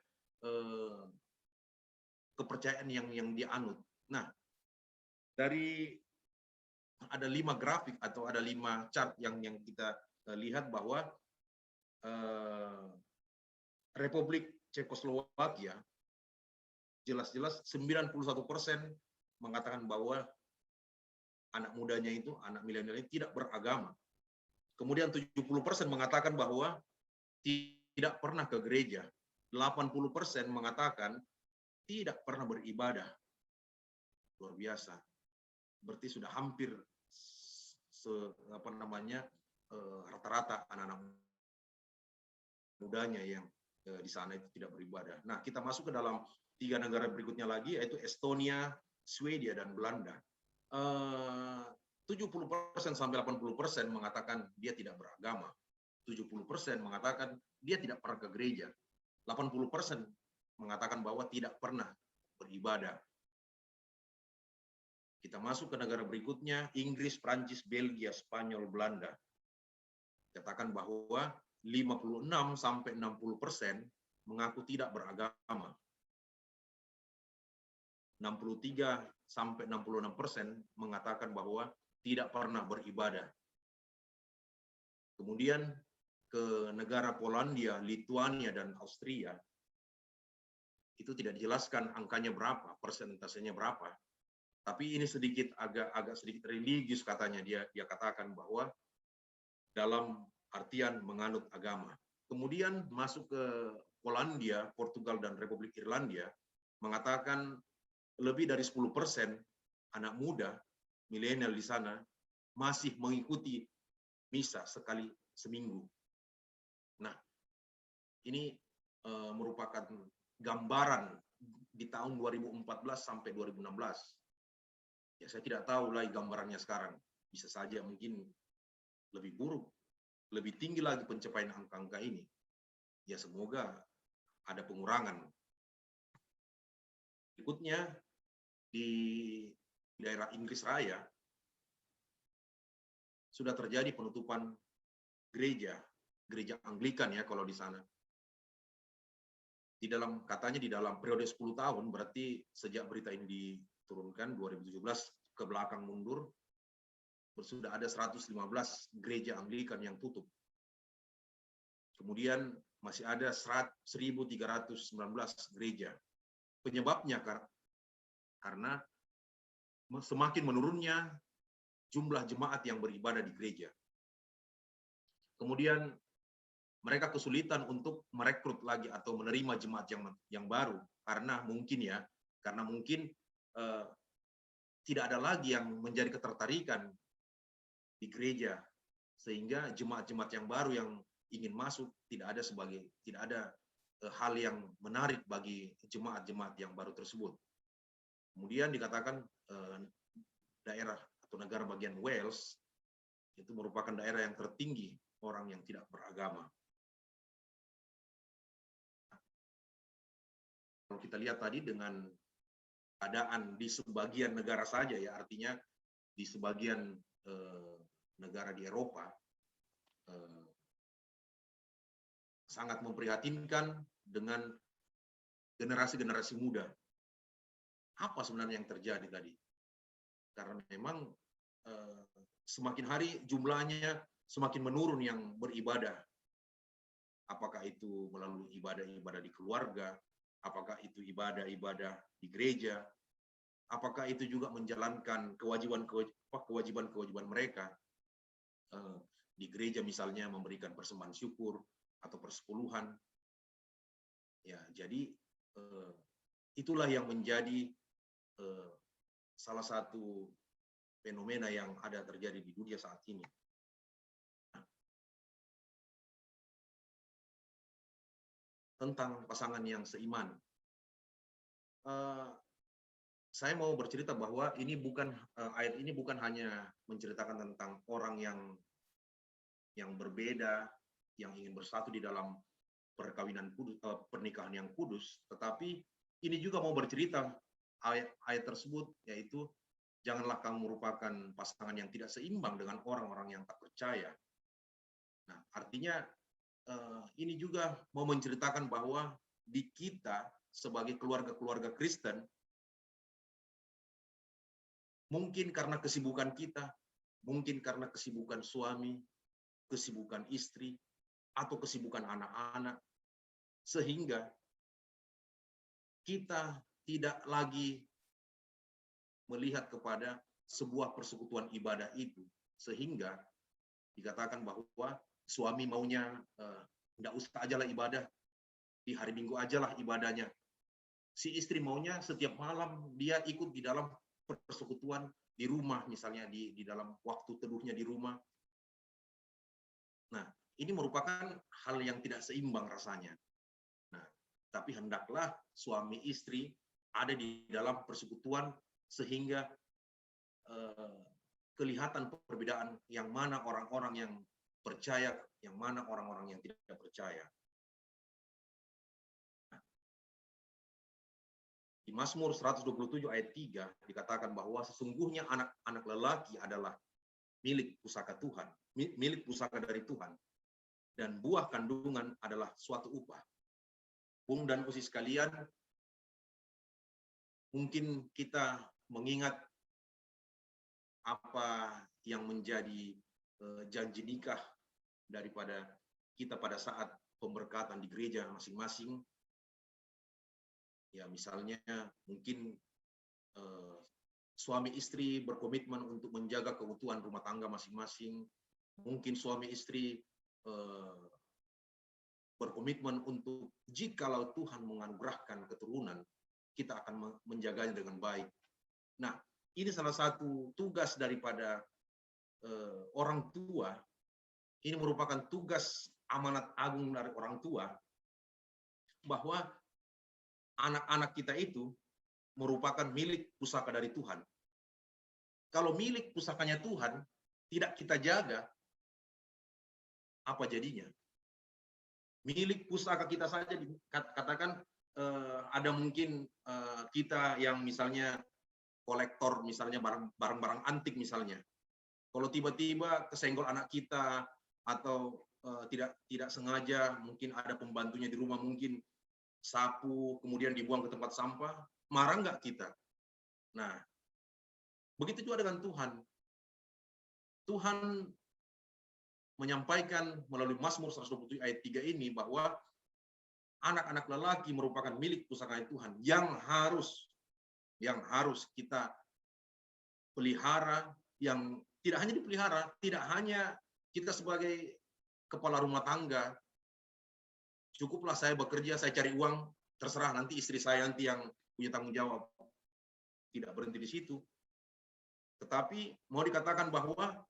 kepercayaan yang dianut. Nah, dari ada 5 grafik atau ada 5 chart yang kita lihat bahwa Republik Cekoslowakia jelas-jelas 91% mengatakan bahwa anak mudanya itu, anak milenial itu tidak beragama. Kemudian 70% mengatakan bahwa tidak pernah ke gereja. 80% mengatakan tidak pernah beribadah. Luar biasa. Berarti sudah hampir rata-rata anak-anak mudanya yang di sana itu tidak beribadah. Nah, kita masuk ke dalam 3 negara berikutnya lagi, yaitu Estonia, Swedia, dan Belanda. 70% sampai 80% mengatakan dia tidak beragama. 70% mengatakan dia tidak pernah ke gereja. 80% mengatakan bahwa tidak pernah beribadah. Kita masuk ke negara berikutnya, Inggris, Prancis, Belgia, Spanyol, Belanda. Katakan bahwa 56 sampai 60% mengaku tidak beragama. 63 sampai 66% mengatakan bahwa tidak pernah beribadah. Kemudian ke negara Polandia, Lituania, dan Austria, itu tidak dijelaskan angkanya berapa, persentasenya berapa. Tapi ini agak sedikit religius katanya, dia katakan bahwa dalam artian menganut agama. Kemudian masuk ke Polandia, Portugal, dan Republik Irlandia, mengatakan lebih dari 10% anak muda milenial di sana masih mengikuti misa sekali seminggu. Nah, ini merupakan gambaran di tahun 2014 sampai 2016. Ya, saya tidak tahu lagi gambarannya sekarang. Bisa saja mungkin lebih buruk, lebih tinggi lagi pencapaian angka-angka ini. Ya, semoga ada pengurangan. Berikutnya, di daerah Inggris Raya, sudah terjadi penutupan gereja Anglikan ya kalau di sana. Katanya di dalam periode 10 tahun, berarti sejak berita ini diturunkan 2017 ke belakang mundur, sudah ada 115 gereja Anglikan yang tutup. Kemudian masih ada 1.319 gereja. Penyebabnya karena semakin menurunnya jumlah jemaat yang beribadah di gereja. Kemudian mereka kesulitan untuk merekrut lagi atau menerima jemaat yang baru karena mungkin tidak ada lagi yang menjadi ketertarikan di gereja, sehingga jemaat-jemaat yang baru yang ingin masuk tidak ada hal yang menarik bagi jemaat-jemaat yang baru tersebut. Kemudian dikatakan daerah atau negara bagian Wales itu merupakan daerah yang tertinggi orang yang tidak beragama. Kalau kita lihat tadi dengan keadaan di sebagian negara saja ya, artinya di sebagian negara di Eropa sangat memprihatinkan dengan generasi-generasi muda. Apa sebenarnya yang terjadi tadi? karena memang semakin hari jumlahnya semakin menurun yang beribadah. Apakah itu melalui ibadah-ibadah di keluarga, apakah itu ibadah-ibadah di gereja, apakah itu juga menjalankan kewajiban-kewajiban mereka di gereja, misalnya memberikan persembahan syukur atau persepuluhan. Ya, jadi itulah yang menjadi salah satu fenomena yang ada terjadi di dunia saat ini. Tentang pasangan yang seiman. Saya mau bercerita bahwa ini bukan ayat ini bukan hanya menceritakan tentang orang yang berbeda, yang ingin bersatu di dalam perkawinan kudus, pernikahan yang kudus, tetapi ini juga mau bercerita ayat tersebut, yaitu janganlah kamu merupakan pasangan yang tidak seimbang dengan orang-orang yang tak percaya. Nah, artinya ini juga mau menceritakan bahwa di kita sebagai keluarga-keluarga Kristen, mungkin karena kesibukan kita, mungkin karena kesibukan suami, kesibukan istri, atau kesibukan anak-anak, sehingga kita tidak lagi melihat kepada sebuah persekutuan ibadah itu, sehingga dikatakan bahwa suami maunya enggak usah ajalah ibadah, di hari Minggu ajalah ibadahnya. Si istri maunya setiap malam dia ikut di dalam persekutuan di rumah, misalnya di dalam waktu teduhnya di rumah. Nah, ini merupakan hal yang tidak seimbang rasanya. Nah, tapi hendaklah suami istri ada di dalam persekutuan sehingga kelihatan perbedaan yang mana orang-orang yang percaya, yang mana orang-orang yang tidak percaya. Di Mazmur 127 ayat 3 dikatakan bahwa sesungguhnya anak-anak lelaki adalah milik pusaka Tuhan, milik pusaka dari Tuhan, dan buah kandungan adalah suatu upah. Bung dan Usi sekalian, mungkin kita mengingat apa yang menjadi janji nikah daripada kita pada saat pemberkatan di gereja masing-masing. Ya, misalnya mungkin suami istri berkomitmen untuk menjaga keutuhan rumah tangga masing-masing. Mungkin suami istri berkomitmen untuk jikalau Tuhan menganugerahkan keturunan, kita akan menjaganya dengan baik. Nah, ini salah satu tugas daripada orang tua. Ini merupakan tugas amanat agung dari orang tua, bahwa anak-anak kita itu merupakan milik pusaka dari Tuhan. Kalau milik pusakanya Tuhan tidak kita jaga, apa jadinya? Milik pusaka kita saja, katakan ada mungkin kita yang misalnya kolektor, misalnya barang-barang antik misalnya. Kalau tiba-tiba kesenggol anak kita atau tidak sengaja, mungkin ada pembantunya di rumah, mungkin sapu, kemudian dibuang ke tempat sampah, marah nggak kita? Nah, begitu juga dengan Tuhan. Tuhan menyampaikan melalui Mazmur 127 ayat 3 ini bahwa anak-anak lelaki merupakan milik pusaka Tuhan yang harus kita pelihara, yang tidak hanya dipelihara, tidak hanya kita sebagai kepala rumah tangga, cukuplah saya bekerja, saya cari uang, terserah nanti istri saya nanti yang punya tanggung jawab. Tidak berhenti di situ. Tetapi mau dikatakan bahwa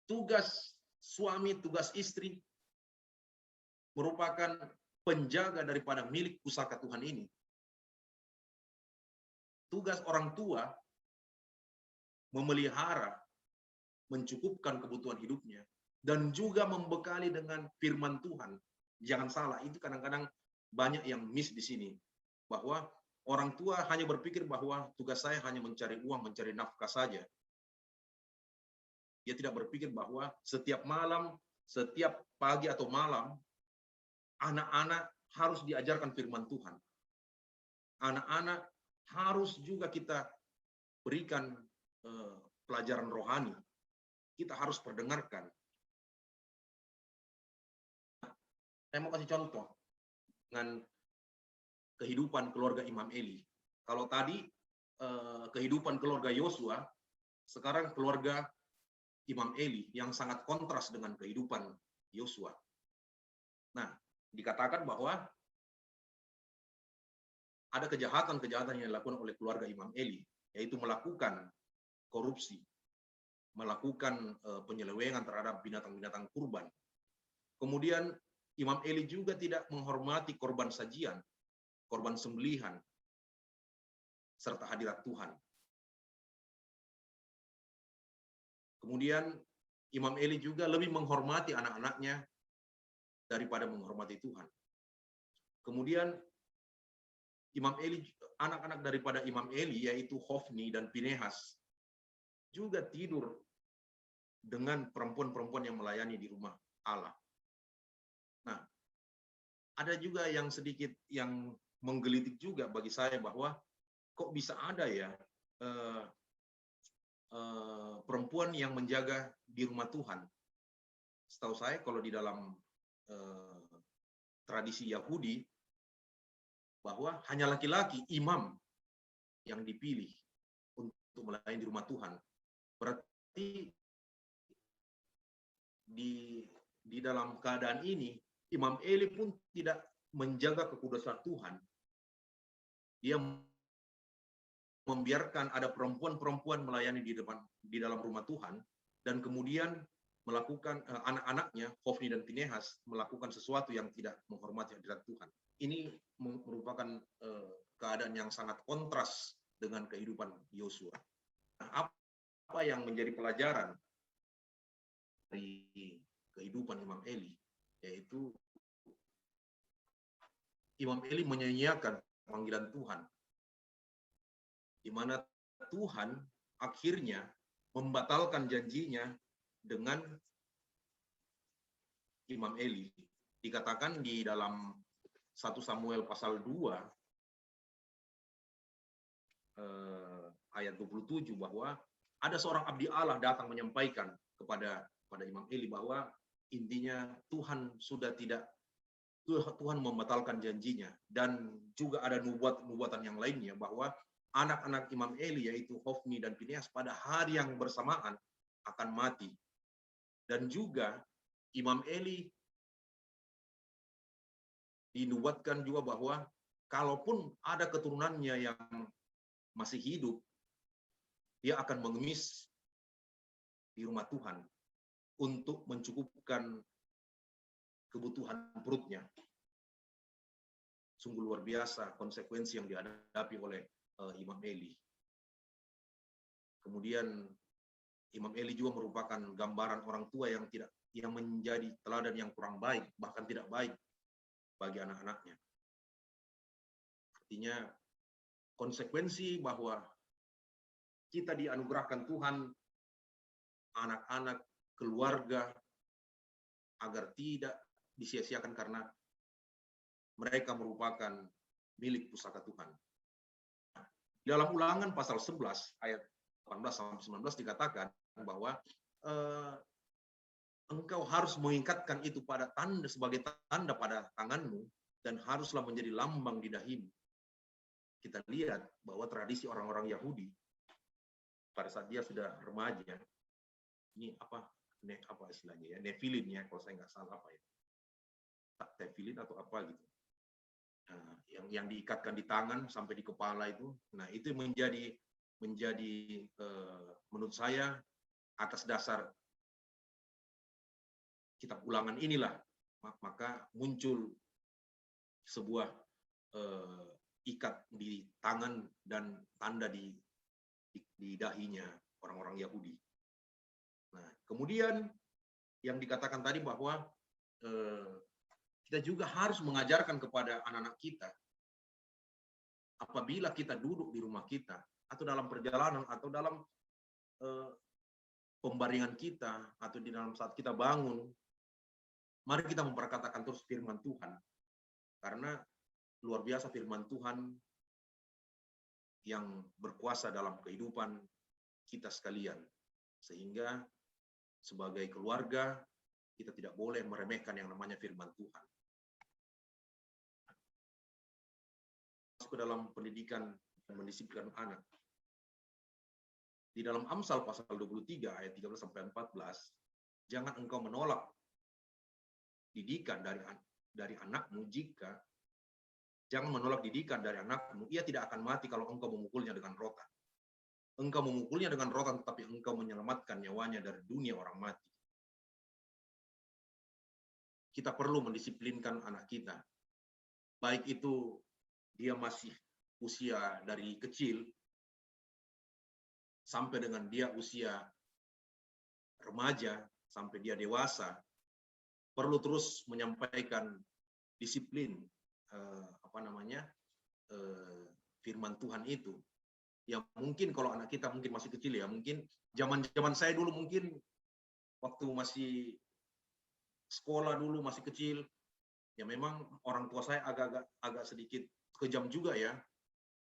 tugas suami, tugas istri merupakan penjaga daripada milik pusaka Tuhan ini. Tugas orang tua memelihara, mencukupkan kebutuhan hidupnya, dan juga membekali dengan firman Tuhan. Jangan salah, itu kadang-kadang banyak yang miss di sini, bahwa orang tua hanya berpikir bahwa tugas saya hanya mencari uang, mencari nafkah saja. Dia tidak berpikir bahwa setiap malam, setiap pagi atau malam, anak-anak harus diajarkan firman Tuhan. Anak-anak harus juga kita berikan pelajaran rohani, kita harus perdengarkan. Saya mau kasih contoh dengan kehidupan keluarga Imam Eli. Kalau tadi kehidupan keluarga Yosua, sekarang keluarga Imam Eli yang sangat kontras dengan kehidupan Yosua. Nah, dikatakan bahwa ada kejahatan-kejahatan yang dilakukan oleh keluarga Imam Eli, yaitu melakukan korupsi, melakukan penyelewengan terhadap binatang-binatang kurban. Kemudian Imam Eli juga tidak menghormati korban sajian, korban sembelihan, serta hadirat Tuhan. Kemudian Imam Eli juga lebih menghormati anak-anaknya daripada menghormati Tuhan. Kemudian Imam Eli, anak-anak daripada Imam Eli, yaitu Hofni dan Pinehas, juga tidur dengan perempuan-perempuan yang melayani di rumah Allah. Nah, ada juga yang sedikit yang menggelitik juga bagi saya bahwa kok bisa ada ya perempuan yang menjaga di rumah Tuhan. Setahu saya kalau di dalam tradisi Yahudi, bahwa hanya laki-laki imam yang dipilih untuk melayani di rumah Tuhan. Berarti di dalam keadaan ini, Imam Eli pun tidak menjaga kekudusan Tuhan. Dia membiarkan ada perempuan-perempuan melayani di dalam rumah Tuhan, dan kemudian melakukan anak-anaknya, Hofni dan Pinehas, melakukan sesuatu yang tidak menghormati hadirat Tuhan. Ini merupakan keadaan yang sangat kontras dengan kehidupan Yosua. Nah, apa yang menjadi pelajaran dari kehidupan Imam Eli, yaitu Imam Eli menyanyiakan panggilan Tuhan, di mana Tuhan akhirnya membatalkan janjinya dengan Imam Eli. Dikatakan di dalam 1 Samuel pasal 2 ayat 27 bahwa ada seorang abdi Allah datang menyampaikan kepada Imam Eli bahwa intinya Tuhan membatalkan janjinya, dan juga ada nubuatan yang lainnya bahwa anak-anak Imam Eli yaitu Hofni dan Pinehas pada hari yang bersamaan akan mati. Dan juga Imam Eli dinubuatkan juga bahwa kalaupun ada keturunannya yang masih hidup, dia akan mengemis di rumah Tuhan untuk mencukupkan kebutuhan perutnya. Sungguh luar biasa konsekuensi yang dihadapi oleh Imam Eli. Kemudian Imam Eli juga merupakan gambaran orang tua yang menjadi teladan yang kurang baik, bahkan tidak baik bagi anak-anaknya. Artinya konsekuensi bahwa kita dianugerahkan Tuhan anak-anak, keluarga, agar tidak disia-siakan karena mereka merupakan milik pusaka Tuhan. Dalam Ulangan pasal 11 ayat 18-19 dikatakan bahwa engkau harus mengikatkan itu pada tanda sebagai tanda pada tanganmu dan haruslah menjadi lambang di dahimu. Kita lihat bahwa tradisi orang-orang Yahudi pada saat dia sudah remaja, ini apa istilahnya ya, Nefilin ya, kalau saya nggak salah apa ya, Tefilin atau apa gitu. Nah, yang diikatkan di tangan sampai di kepala itu, nah itu menjadi menurut saya atas dasar kitab Ulangan inilah maka muncul sebuah ikat di tangan dan tanda di dahinya orang-orang Yahudi. Nah, kemudian yang dikatakan tadi bahwa kita juga harus mengajarkan kepada anak-anak kita, apabila kita duduk di rumah kita, atau dalam perjalanan, atau dalam pembaringan kita, atau di dalam saat kita bangun, mari kita memperkatakan terus firman Tuhan. Karena luar biasa firman Tuhan yang berkuasa dalam kehidupan kita sekalian. Sehingga sebagai keluarga, kita tidak boleh meremehkan yang namanya firman Tuhan. Masuk ke dalam pendidikan dan mendisiplinkan anak. Di dalam Amsal pasal 23 ayat 13 sampai 14, jangan engkau menolak didikan dari anakmu jika jangan menolak didikan dari anakmu, ia tidak akan mati kalau engkau memukulnya dengan rotan. Engkau memukulnya dengan rotan, tetapi engkau menyelamatkan nyawanya dari dunia orang mati. Kita perlu mendisiplinkan anak kita. Baik itu dia masih usia dari kecil, sampai dengan dia usia remaja, sampai dia dewasa, perlu terus menyampaikan disiplin firman Tuhan itu. Yang mungkin kalau anak kita mungkin masih kecil ya, mungkin zaman saya dulu mungkin waktu masih sekolah dulu masih kecil, ya memang orang tua saya agak sedikit kejam juga ya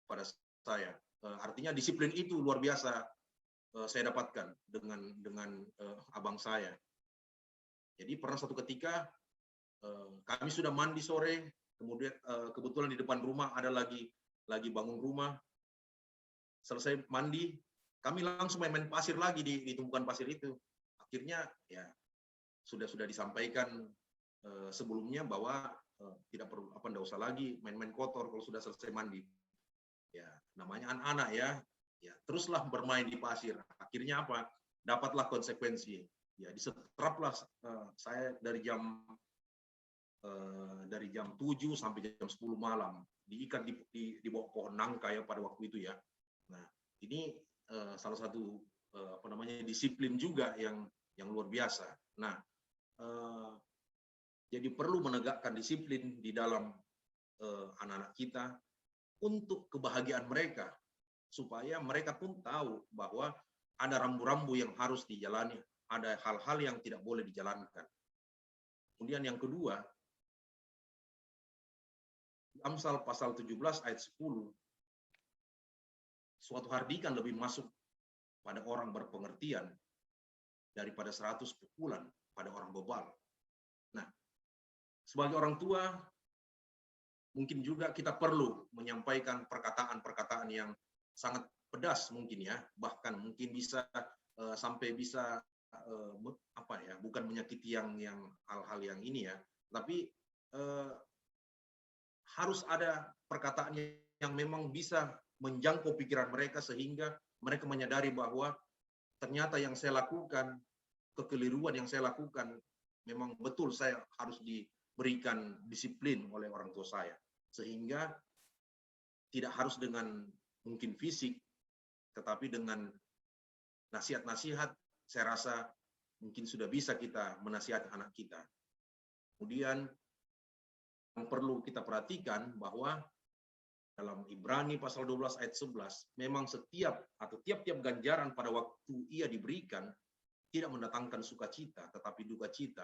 pada saya. Artinya disiplin itu luar biasa saya dapatkan dengan abang saya. Jadi pernah satu ketika kami sudah mandi sore, kemudian kebetulan di depan rumah ada lagi bangun rumah. Selesai mandi, kami langsung main pasir lagi di tumpukan pasir itu. Akhirnya ya sudah disampaikan sebelumnya bahwa tidak perlu tidak usah lagi main-main kotor kalau sudah selesai mandi. Ya namanya anak-anak ya teruslah bermain di pasir. Akhirnya apa? Dapatlah konsekuensi. Ya disetraplah saya dari jam 7 sampai jam 10 malam diikat di bawah pohon nangka ya pada waktu itu ya. Nah ini salah satu disiplin juga yang luar biasa. Nah jadi perlu menegakkan disiplin di dalam anak-anak kita untuk kebahagiaan mereka, supaya mereka pun tahu bahwa ada rambu-rambu yang harus dijalani, ada hal-hal yang tidak boleh dijalankan. Kemudian yang kedua, Amsal pasal 17 ayat 10, suatu hardikan lebih masuk pada orang berpengertian daripada 100 pukulan pada orang bebal. Nah, sebagai orang tua, mungkin juga kita perlu menyampaikan perkataan-perkataan yang sangat pedas mungkin ya, bahkan mungkin bisa sampai bisa bukan menyakiti yang hal-hal yang ini ya, tapi harus ada perkataan yang memang bisa menjangkau pikiran mereka sehingga mereka menyadari bahwa ternyata yang saya lakukan, kekeliruan yang saya lakukan, memang betul saya harus diberikan disiplin oleh orang tua saya. Sehingga tidak harus dengan mungkin fisik, tetapi dengan nasihat-nasihat, saya rasa mungkin sudah bisa kita menasihati anak kita. Kemudian yang perlu kita perhatikan bahwa dalam Ibrani pasal 12 ayat 11, memang tiap-tiap ganjaran pada waktu ia diberikan tidak mendatangkan sukacita, tetapi duka cita.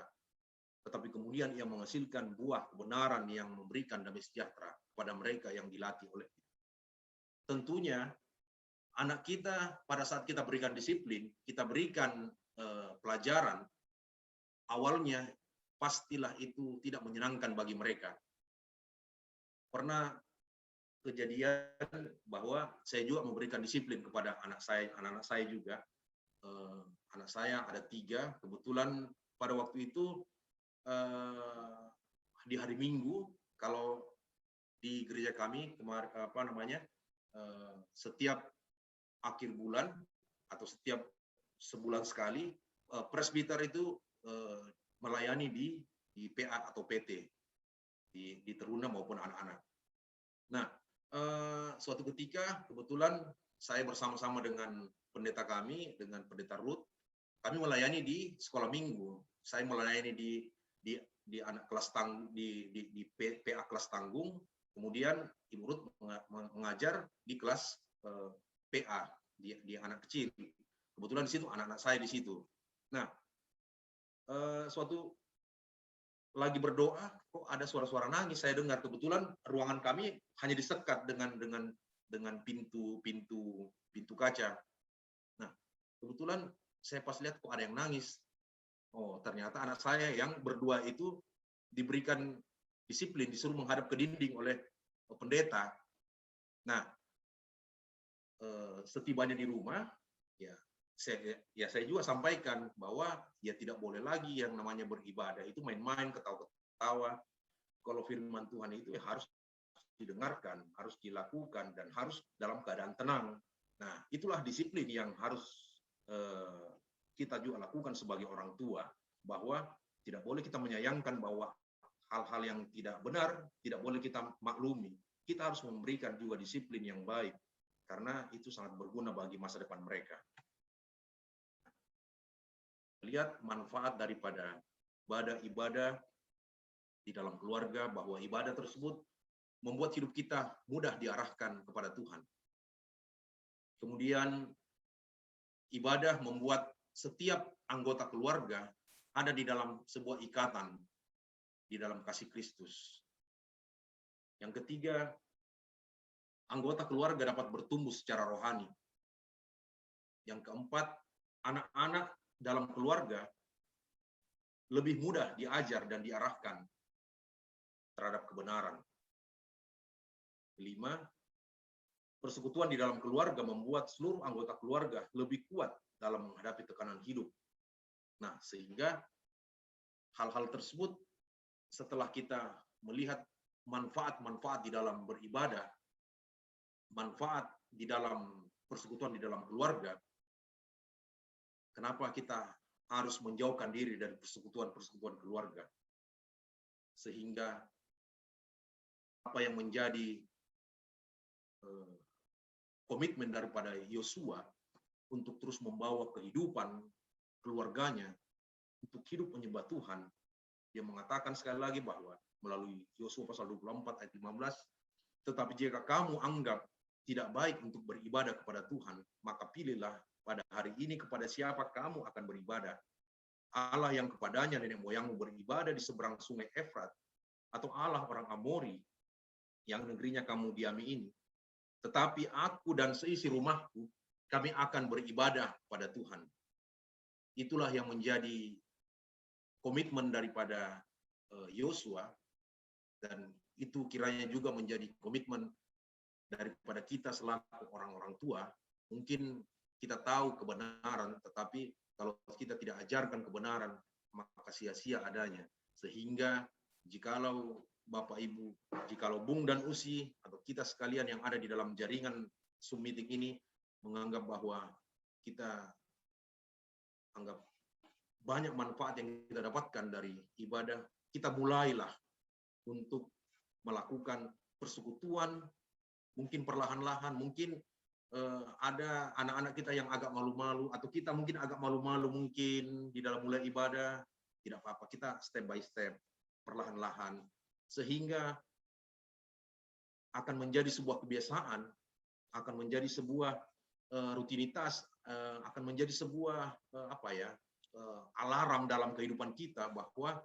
Tetapi kemudian ia menghasilkan buah kebenaran yang memberikan damai sejahtera pada mereka yang dilatih oleh kita. Tentunya anak kita pada saat kita berikan disiplin, kita berikan pelajaran, awalnya pastilah itu tidak menyenangkan bagi mereka. Pernah kejadian bahwa saya juga memberikan disiplin kepada anak-anak saya juga. Anak saya ada 3, kebetulan pada waktu itu di hari Minggu, kalau di gereja kami setiap akhir bulan atau setiap sebulan sekali presbiter itu melayani di PA atau PT di Teruna maupun anak-anak. Nah, suatu ketika kebetulan saya bersama-sama dengan pendeta kami, dengan pendeta Ruth, kami melayani di sekolah minggu. Saya melayani di anak kelas di PA kelas tanggung, kemudian Ibu Ruth mengajar di kelas PA di anak kecil. Kebetulan di situ anak-anak saya di situ. Nah, suatu lagi berdoa, kok ada suara-suara nangis saya dengar. Kebetulan ruangan kami hanya disekat dengan pintu kaca. Nah, Kebetulan saya pas lihat kok ada yang nangis. Oh, ternyata anak saya yang berdua itu diberikan disiplin, disuruh menghadap ke dinding oleh pendeta. Nah, setibanya di rumah, ya saya juga sampaikan bahwa ya tidak boleh lagi yang namanya beribadah itu main-main, ketawa-ketawa. Kalau firman Tuhan itu ya harus didengarkan, harus dilakukan, dan harus dalam keadaan tenang. Nah, itulah disiplin yang harus kita juga lakukan sebagai orang tua, bahwa tidak boleh kita menyayangkan bahwa hal-hal yang tidak benar tidak boleh kita maklumi. Kita harus memberikan juga disiplin yang baik, karena itu sangat berguna bagi masa depan mereka. Lihat manfaat daripada ibadah di dalam keluarga, bahwa ibadah tersebut membuat hidup kita mudah diarahkan kepada Tuhan. Kemudian ibadah membuat setiap anggota keluarga ada di dalam sebuah ikatan di dalam kasih Kristus. Yang ketiga, anggota keluarga dapat bertumbuh secara rohani. Yang keempat, anak-anak dalam keluarga lebih mudah diajar dan diarahkan terhadap kebenaran. Kelima, persekutuan di dalam keluarga membuat seluruh anggota keluarga lebih kuat dalam menghadapi tekanan hidup. Nah, sehingga hal-hal tersebut setelah kita melihat manfaat-manfaat di dalam beribadah, manfaat di dalam persekutuan di dalam keluarga, kenapa kita harus menjauhkan diri dari persekutuan-persekutuan keluarga? Sehingga apa yang menjadi komitmen daripada Yosua untuk terus membawa kehidupan keluarganya untuk hidup menyembah Tuhan, dia mengatakan sekali lagi bahwa melalui Yosua pasal 24 ayat 15, tetapi jika kamu anggap tidak baik untuk beribadah kepada Tuhan, maka pilihlah pada hari ini kepada siapa kamu akan beribadah. Allah yang kepadanya nenek moyangmu beribadah di seberang sungai Efrat, atau Allah orang Amori yang negerinya kamu diami ini. Tetapi aku dan seisi rumahku, kami akan beribadah pada Tuhan. Itulah yang menjadi komitmen daripada Yosua, dan itu kiranya juga menjadi komitmen daripada kita selaku orang-orang tua. Mungkin kita tahu kebenaran, tetapi kalau kita tidak ajarkan kebenaran, maka sia-sia adanya. Sehingga jikalau Bapak Ibu, jikalau Bung dan Usi, atau kita sekalian yang ada di dalam jaringan Zoom meeting ini menganggap bahwa kita anggap banyak manfaat yang kita dapatkan dari ibadah, kita mulailah untuk melakukan persekutuan, mungkin perlahan-lahan, mungkin ada anak-anak kita yang agak malu-malu, atau kita mungkin agak malu-malu mungkin di dalam mulai ibadah, tidak apa-apa, kita step by step, perlahan-lahan, sehingga akan menjadi sebuah kebiasaan, akan menjadi sebuah rutinitas, akan menjadi sebuah alarm dalam kehidupan kita bahwa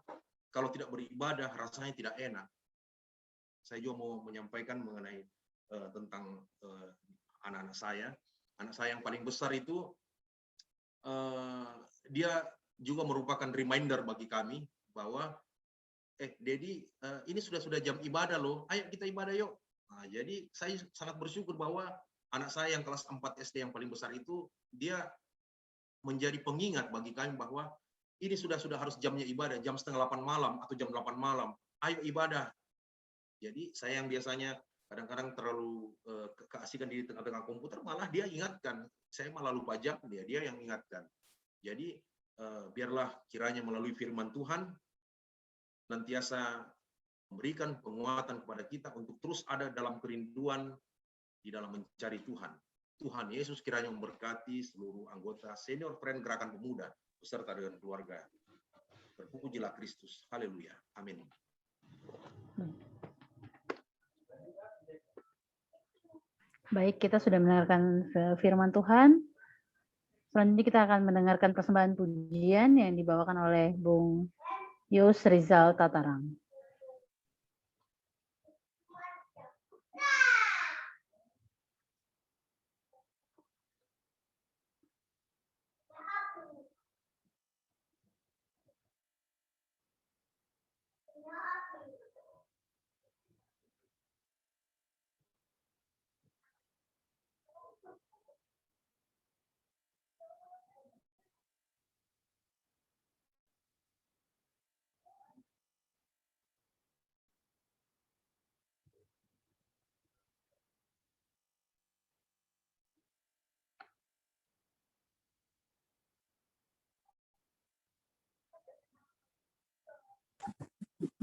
kalau tidak beribadah rasanya tidak enak. Saya juga mau menyampaikan mengenai tentang anak-anak saya. Anak saya yang paling besar itu dia juga merupakan reminder bagi kami bahwa Dedi, ini sudah jam ibadah loh, ayo kita ibadah yuk. Nah, jadi saya sangat bersyukur bahwa anak saya yang kelas 4 SD yang paling besar itu, dia menjadi pengingat bagi kami bahwa ini sudah harus jamnya ibadah, jam 7:30 malam atau jam 8 malam, ayo ibadah. Jadi saya yang biasanya kadang-kadang terlalu keasikan di tengah-tengah komputer, malah dia ingatkan, saya malah lupa jam, dia yang ingatkan. Jadi biarlah kiranya melalui firman Tuhan, nantiasa memberikan penguatan kepada kita untuk terus ada dalam kerinduan di dalam mencari Tuhan. Tuhan Yesus kiranya memberkati seluruh anggota Senior Friend Gerakan Pemuda beserta dengan keluarga. Terpujilah Kristus. Haleluya. Amin. Baik, kita sudah mendengarkan firman Tuhan. Selanjutnya kita akan mendengarkan persembahan pujian yang dibawakan oleh Bung Yus Rizal Tatarang.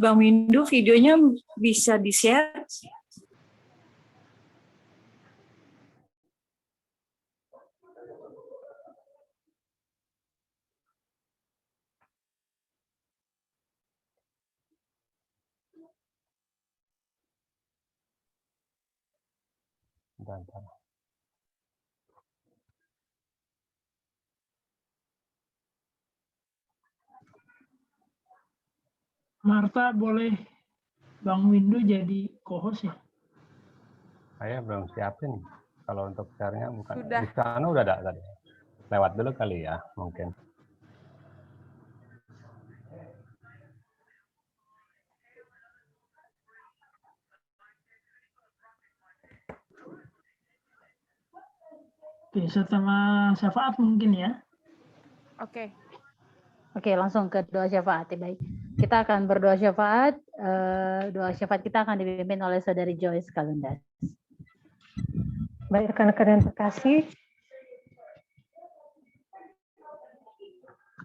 Bang Windu, videonya bisa di-share? Bentar. Marta, boleh Bang Windu jadi co-host ya? Saya belum siapin. Kalau untuk share-nya bukan Sudah. di sana udah ada tadi. Lewat dulu kali ya, mungkin. Oke, setelah syafaat mungkin ya. Oke. Oke, langsung ke doa syafaat. Ya, baik. Kita akan berdoa syafaat. Doa syafaat kita akan dipimpin oleh Saudari Joyce Kalundas. Baik, rekan-rekan yang terkasih.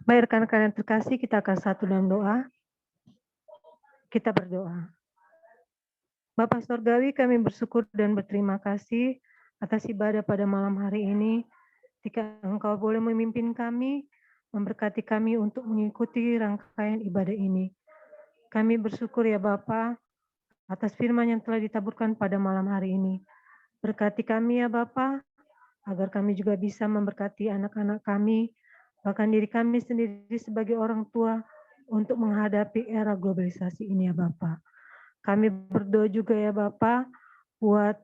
Baik, rekan-rekan yang terkasih, kita akan satu dalam doa. Kita berdoa. Bapa Surgawi, kami bersyukur dan berterima kasih atas ibadah pada malam hari ini. Jika Engkau boleh memimpin kami, memberkati kami untuk mengikuti rangkaian ibadah ini. Kami bersyukur ya Bapa atas firman yang telah ditaburkan pada malam hari ini. Berkati kami ya Bapa, agar kami juga bisa memberkati anak-anak kami, bahkan diri kami sendiri sebagai orang tua untuk menghadapi era globalisasi ini ya Bapa. Kami berdoa juga ya Bapa buat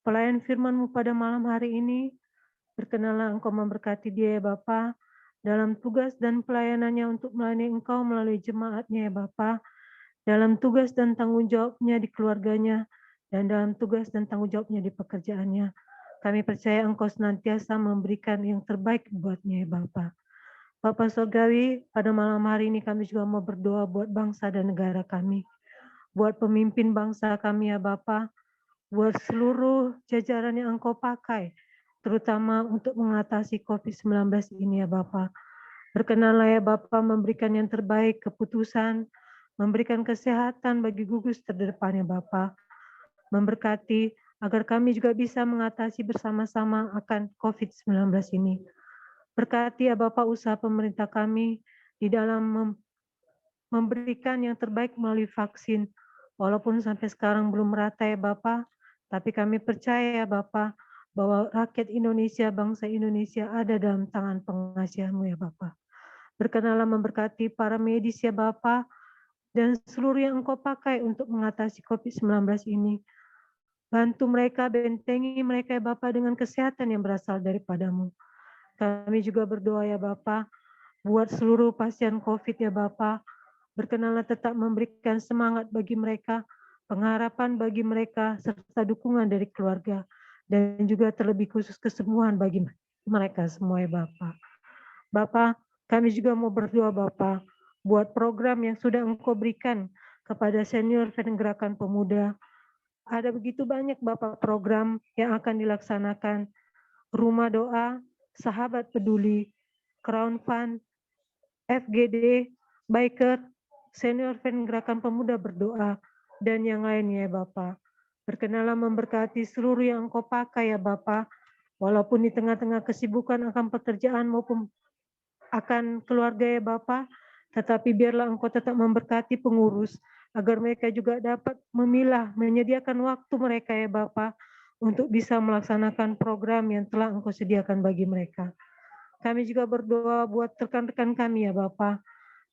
pelayan firman-Mu pada malam hari ini. Berkenanlah Engkau memberkati dia ya Bapa dalam tugas dan pelayanannya untuk melayani Engkau melalui jemaatnya ya Bapa, dalam tugas dan tanggung jawabnya di keluarganya, dan dalam tugas dan tanggung jawabnya di pekerjaannya. Kami percaya Engkau senantiasa memberikan yang terbaik buatnya ya Bapa. Bapa Surgawi, pada malam hari ini kami juga mau berdoa buat bangsa dan negara kami. Buat pemimpin bangsa kami ya Bapa, buat seluruh jajaran yang Engkau pakai, terutama untuk mengatasi COVID-19 ini ya Bapa. Berkenanlah ya Bapa memberikan yang terbaik keputusan, memberikan kesehatan bagi gugus terdepan ya Bapa. Memberkati agar kami juga bisa mengatasi bersama-sama akan COVID-19 ini. Berkati ya Bapa usaha pemerintah kami di dalam memberikan yang terbaik melalui vaksin. Walaupun sampai sekarang belum merata ya Bapa, tapi kami percaya ya Bapa bahwa rakyat Indonesia, bangsa Indonesia ada dalam tangan pengasihan-Mu ya Bapa. Berkenanlah memberkati para medis ya Bapa dan seluruh yang Engkau pakai untuk mengatasi COVID-19 ini. Bantu mereka, bentengi mereka ya Bapa dengan kesehatan yang berasal daripada-Mu. Kami juga berdoa ya Bapa buat seluruh pasien COVID ya Bapa. Berkenanlah tetap memberikan semangat bagi mereka, pengharapan bagi mereka, serta dukungan dari keluarga. Dan juga terlebih khusus kesembuhan bagi mereka semua ya Bapa. Bapa, kami juga mau berdoa Bapa buat program yang sudah Engkau berikan kepada senior dan gerakan pemuda. Ada begitu banyak Bapak program yang akan dilaksanakan. Rumah doa, sahabat peduli, Crown Fund, FGD, Biker, senior dan gerakan pemuda berdoa, dan yang lainnya ya Bapak. Berkenalah memberkati seluruh yang Engkau pakai ya Bapak, walaupun di tengah-tengah kesibukan akan pekerjaan maupun akan keluarga ya Bapak, tetapi biarlah Engkau tetap memberkati pengurus, agar mereka juga dapat memilah, menyediakan waktu mereka ya Bapak, untuk bisa melaksanakan program yang telah Engkau sediakan bagi mereka. Kami juga berdoa buat rekan-rekan kami ya Bapak,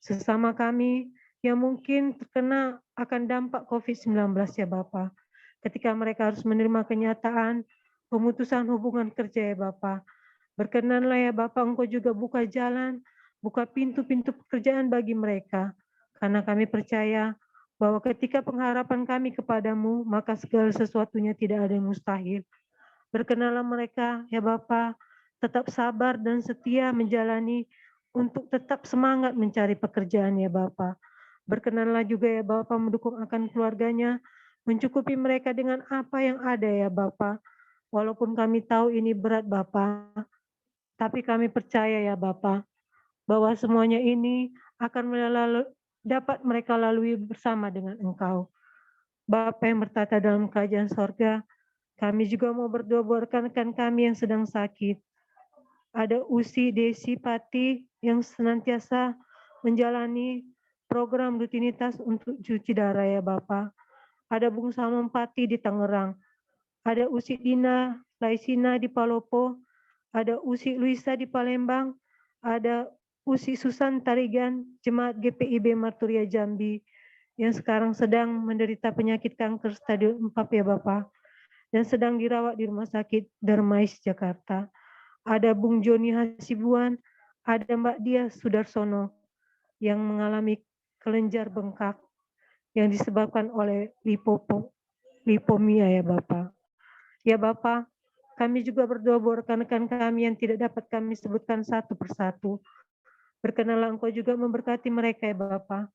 sesama kami yang mungkin terkena akan dampak COVID-19 ya Bapak. Ketika mereka harus menerima kenyataan pemutusan hubungan kerja ya Bapak. Berkenanlah ya Bapak, Engkau juga buka jalan, buka pintu-pintu pekerjaan bagi mereka. Karena kami percaya bahwa ketika pengharapan kami kepadamu, maka segala sesuatunya tidak ada yang mustahil. Berkenanlah mereka ya Bapak, tetap sabar dan setia menjalani untuk tetap semangat mencari pekerjaan ya Bapak. Berkenanlah juga ya Bapak mendukung akan keluarganya, mencukupi mereka dengan apa yang ada ya Bapak. Walaupun kami tahu ini berat Bapak, tapi kami percaya ya Bapak, bahwa semuanya ini akan dapat mereka lalui bersama dengan Engkau. Bapa yang bertata dalam kerajaan sorga, kami juga mau berdoa buat rekan-rekan kami yang sedang sakit. Ada Usi Desi Pati yang senantiasa menjalani program rutinitas untuk cuci darah ya Bapak. Ada Bung Samon Pati di Tangerang. Ada Usi Dina Laisina di Palopo. Ada Usi Luisa di Palembang. Ada Usi Susan Tarigan, Jemaat GPIB Marturia Jambi, yang sekarang sedang menderita penyakit kanker stadium 4 ya Bapak, dan sedang dirawat di Rumah Sakit Darmais Jakarta. Ada Bung Joni Hasibuan, ada Mbak Dia Sudarsono yang mengalami kelenjar bengkak yang disebabkan oleh lipomia ya Bapak. Ya Bapak, kami juga berdoa buat rekan-rekan kami yang tidak dapat kami sebutkan satu persatu. Berkenanlah Engkau juga memberkati mereka ya Bapak,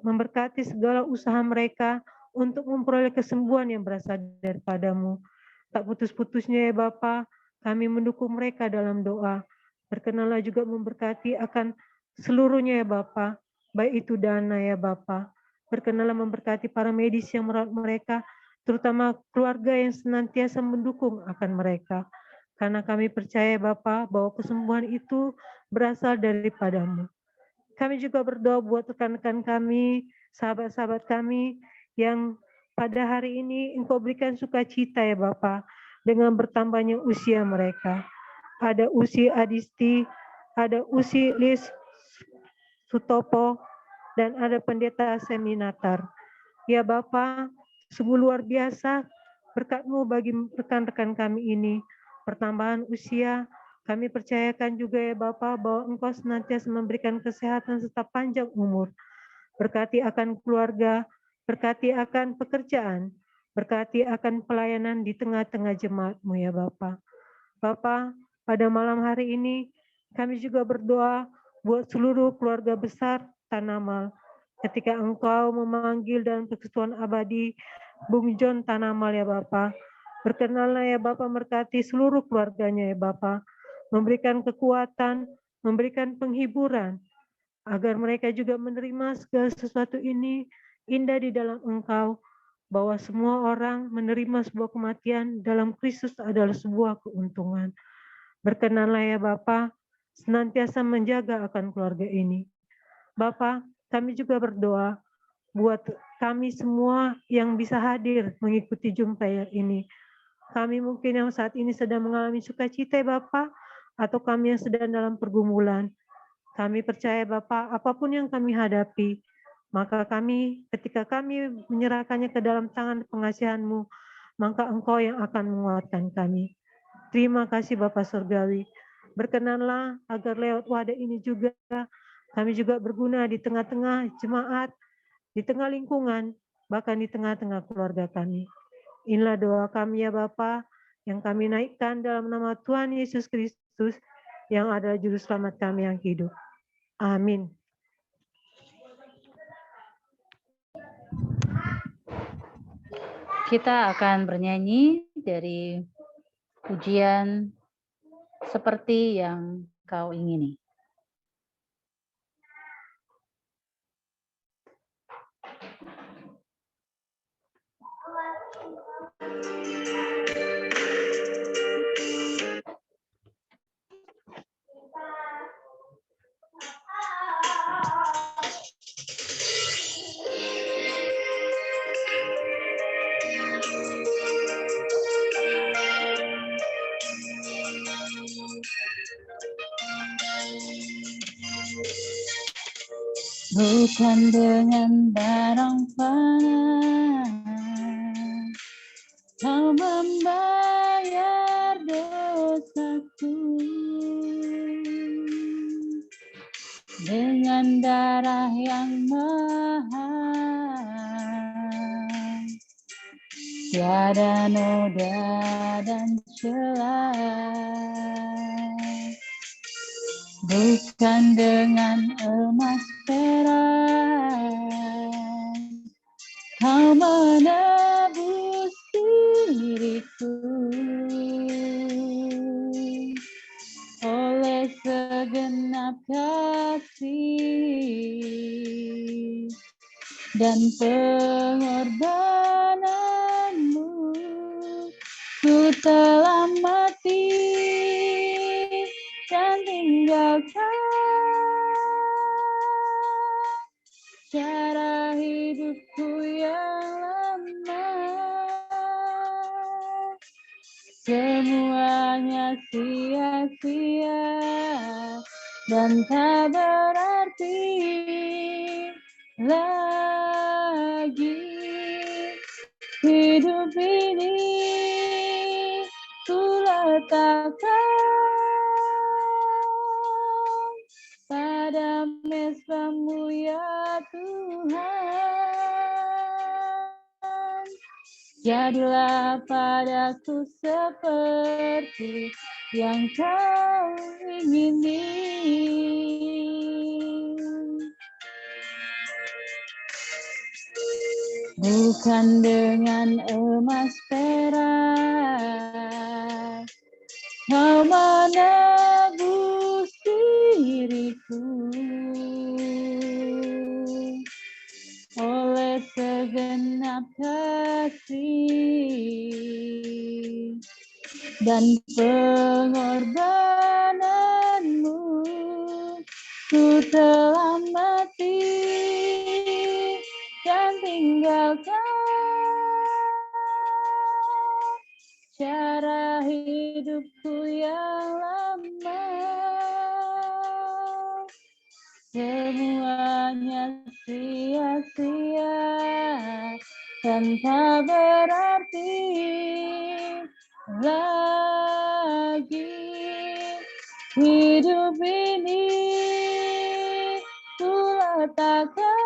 memberkati segala usaha mereka untuk memperoleh kesembuhan yang berasal daripada-Mu. Tak putus-putusnya ya Bapak, kami mendukung mereka dalam doa. Berkenanlah juga memberkati akan seluruhnya ya Bapak, baik itu dana ya Bapak. Berkenanlah memberkati para medis yang merawat mereka, terutama keluarga yang senantiasa mendukung akan mereka. Karena kami percaya Bapak bahwa kesembuhan itu berasal daripada-Mu. Kami juga berdoa buat rekan-rekan kami, sahabat-sahabat kami yang pada hari ini Engkau berikan sukacita ya Bapak dengan bertambahnya usia mereka. Ada Usi Adisti, ada Usi Lis Sutopo, dan ada Pendeta Seminatar. Ya Bapak, sungguh luar biasa berkat-Mu bagi rekan-rekan kami ini. Pertambahan usia, kami percayakan juga ya Bapak bahwa Engkau senantiasa memberikan kesehatan serta panjang umur. Berkati akan keluarga, berkati akan pekerjaan, berkati akan pelayanan di tengah-tengah jemaat-Mu ya Bapak. Bapak, pada malam hari ini kami juga berdoa buat seluruh keluarga besar Tanamal. Ketika Engkau memanggil dalam persekutuan abadi Bung John Tanamal ya Bapak, berkenanlah ya Bapak memberkati seluruh keluarganya ya Bapak, memberikan kekuatan, memberikan penghiburan, agar mereka juga menerima segala sesuatu ini indah di dalam Engkau, bahwa semua orang menerima sebuah kematian dalam Kristus adalah sebuah keuntungan. Berkenanlah ya Bapak, senantiasa menjaga akan keluarga ini. Bapak, kami juga berdoa buat kami semua yang bisa hadir mengikuti jumpa ini. Kami mungkin yang saat ini sedang mengalami sukacita Bapak, atau kami yang sedang dalam pergumulan. Kami percaya Bapak, apapun yang kami hadapi, maka kami ketika kami menyerahkannya ke dalam tangan pengasihan-Mu, maka Engkau yang akan menguatkan kami. Terima kasih Bapak Surgawi. Berkenanlah agar lewat wadah ini juga kami juga berguna di tengah-tengah jemaat, di tengah lingkungan, bahkan di tengah-tengah keluarga kami. Inilah doa kami ya Bapa, yang kami naikkan dalam nama Tuhan Yesus Kristus, yang adalah Juru Selamat kami yang hidup. Amin. Kita akan bernyanyi dari pujian Seperti Yang Kau Ingini. Bukan dengan barang panah Kau membayar dosaku, dengan darah yang mahal, tiada noda dan celah. Bukan dengan emas perak Kau menebus diriku, oleh segenap kasih dan pengorbananmu. Ku telah mati dan tinggalkan cara hidupku yang lama. Semuanya sia-sia dan tak berarti lagi. Hidup ini ku letakkan pada mesbah-Mu ya Tuhan. Jadilah padaku seperti yang Kau ingini. Bukan dengan emas perak Kau menebus diriku, oleh segenap kasih dan pengorbananmu. Ku telah mati dan tinggalkan cara hidupku yang lama. Semuanya sia-sia dan tak berarti lagi. Hidup ini ku letakkan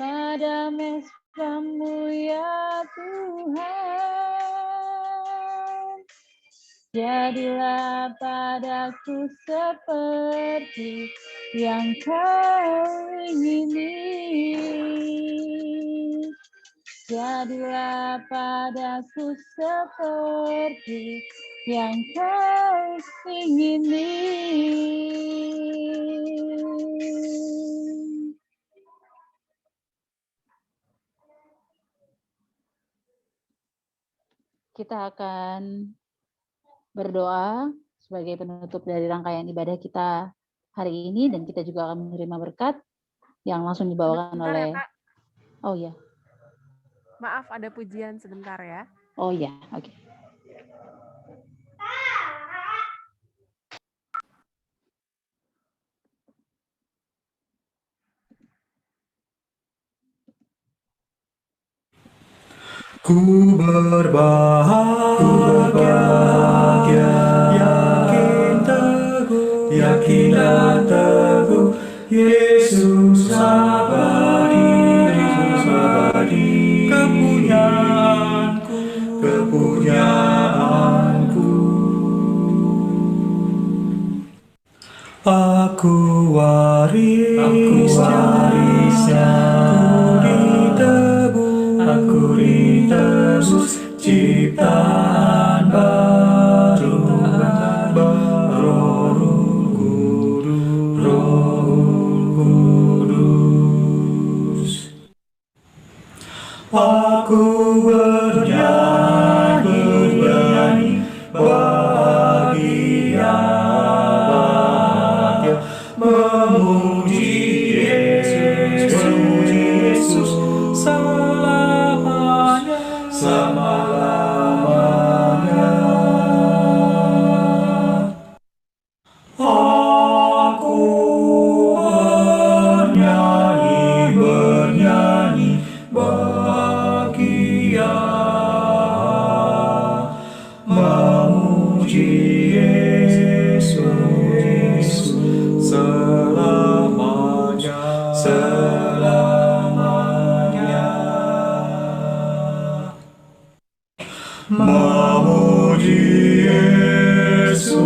pada mesbah-Mu ya Tuhan. Jadilah padaku seperti yang Kau ingini. Jadilah padaku seperti yang Kau ingini. Kita akan berdoa sebagai penutup dari rangkaian ibadah kita hari ini, dan kita juga akan menerima berkat yang langsung dibawakan Sebentar oleh... ya, Kak. Oh ya. Maaf, ada pujian sebentar ya. Oh ya, oke. Ku berbahagia, yakin dan teguh, Yesus abadi, kepunyaanku. Aku warisnya, aku ditebus ciptaan baru, Roh Kudus. Aku bernyanyi, bahagia, memuji Yesus selamanya. Aku bernyanyi, bahagia, memuji Yesus selamanya. Memuji Yesus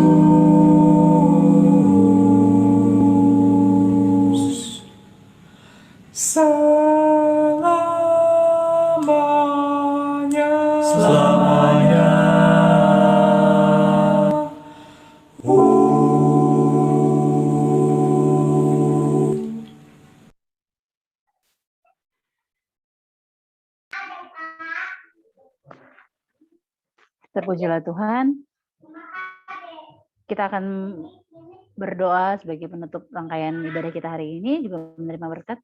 selamanya. Terpujilah Tuhan. Kita akan berdoa sebagai penutup rangkaian ibadah kita hari ini, juga menerima berkat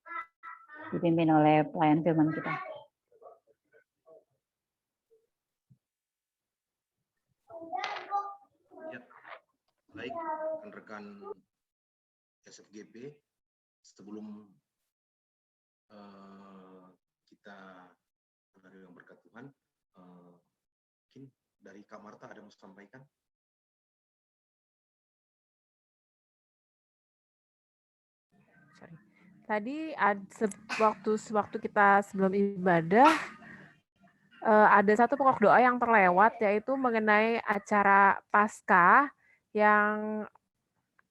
dipimpin oleh pelayan firman kita. Ya, baik rekan-rekan SFGP, sebelum kita menerima berkat Tuhan, mungkin dari Kak Marta ada yang mau sampaikan? Tadi waktu kita sebelum ibadah ada satu pokok doa yang terlewat, yaitu mengenai acara Paskah yang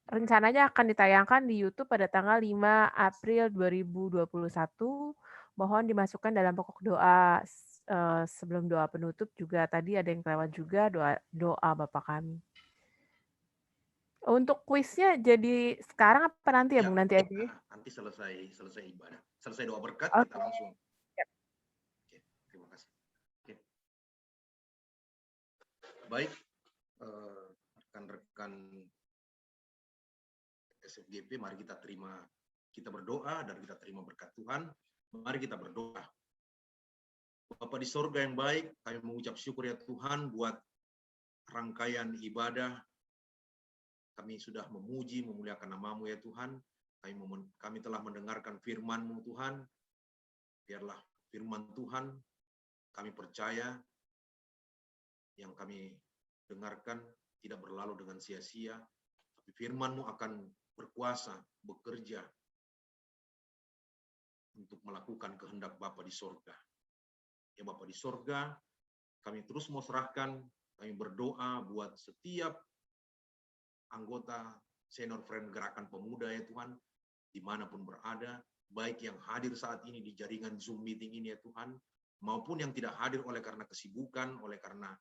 rencananya akan ditayangkan di YouTube pada tanggal 5 April 2021. Mohon dimasukkan dalam pokok doa sebelum doa penutup juga. Tadi ada yang kelewat juga doa Bapa kami. Untuk kuisnya jadi sekarang apa nanti ya, Bung? Nanti aja ya? Nanti selesai ibadah. Selesai doa berkat, kita langsung. Oke, terima kasih. Oke. Baik, rekan-rekan SFGP, mari kita berdoa dan kita terima berkat Tuhan. Mari kita berdoa. Bapa di sorga yang baik, kami mengucap syukur ya Tuhan buat rangkaian ibadah. Kami sudah memuji, memuliakan nama-Mu ya Tuhan. Kami telah mendengarkan firman-Mu Tuhan. Biarlah firman Tuhan kami percaya yang kami dengarkan tidak berlalu dengan sia-sia. Tapi firman-Mu akan berkuasa, bekerja untuk melakukan kehendak Bapa di sorga. Ya Bapa di sorga, kami terus mau serahkan, kami berdoa buat setiap anggota Senior Friend Gerakan Pemuda ya Tuhan, dimanapun berada, baik yang hadir saat ini di jaringan Zoom meeting ini ya Tuhan, maupun yang tidak hadir oleh karena kesibukan, oleh karena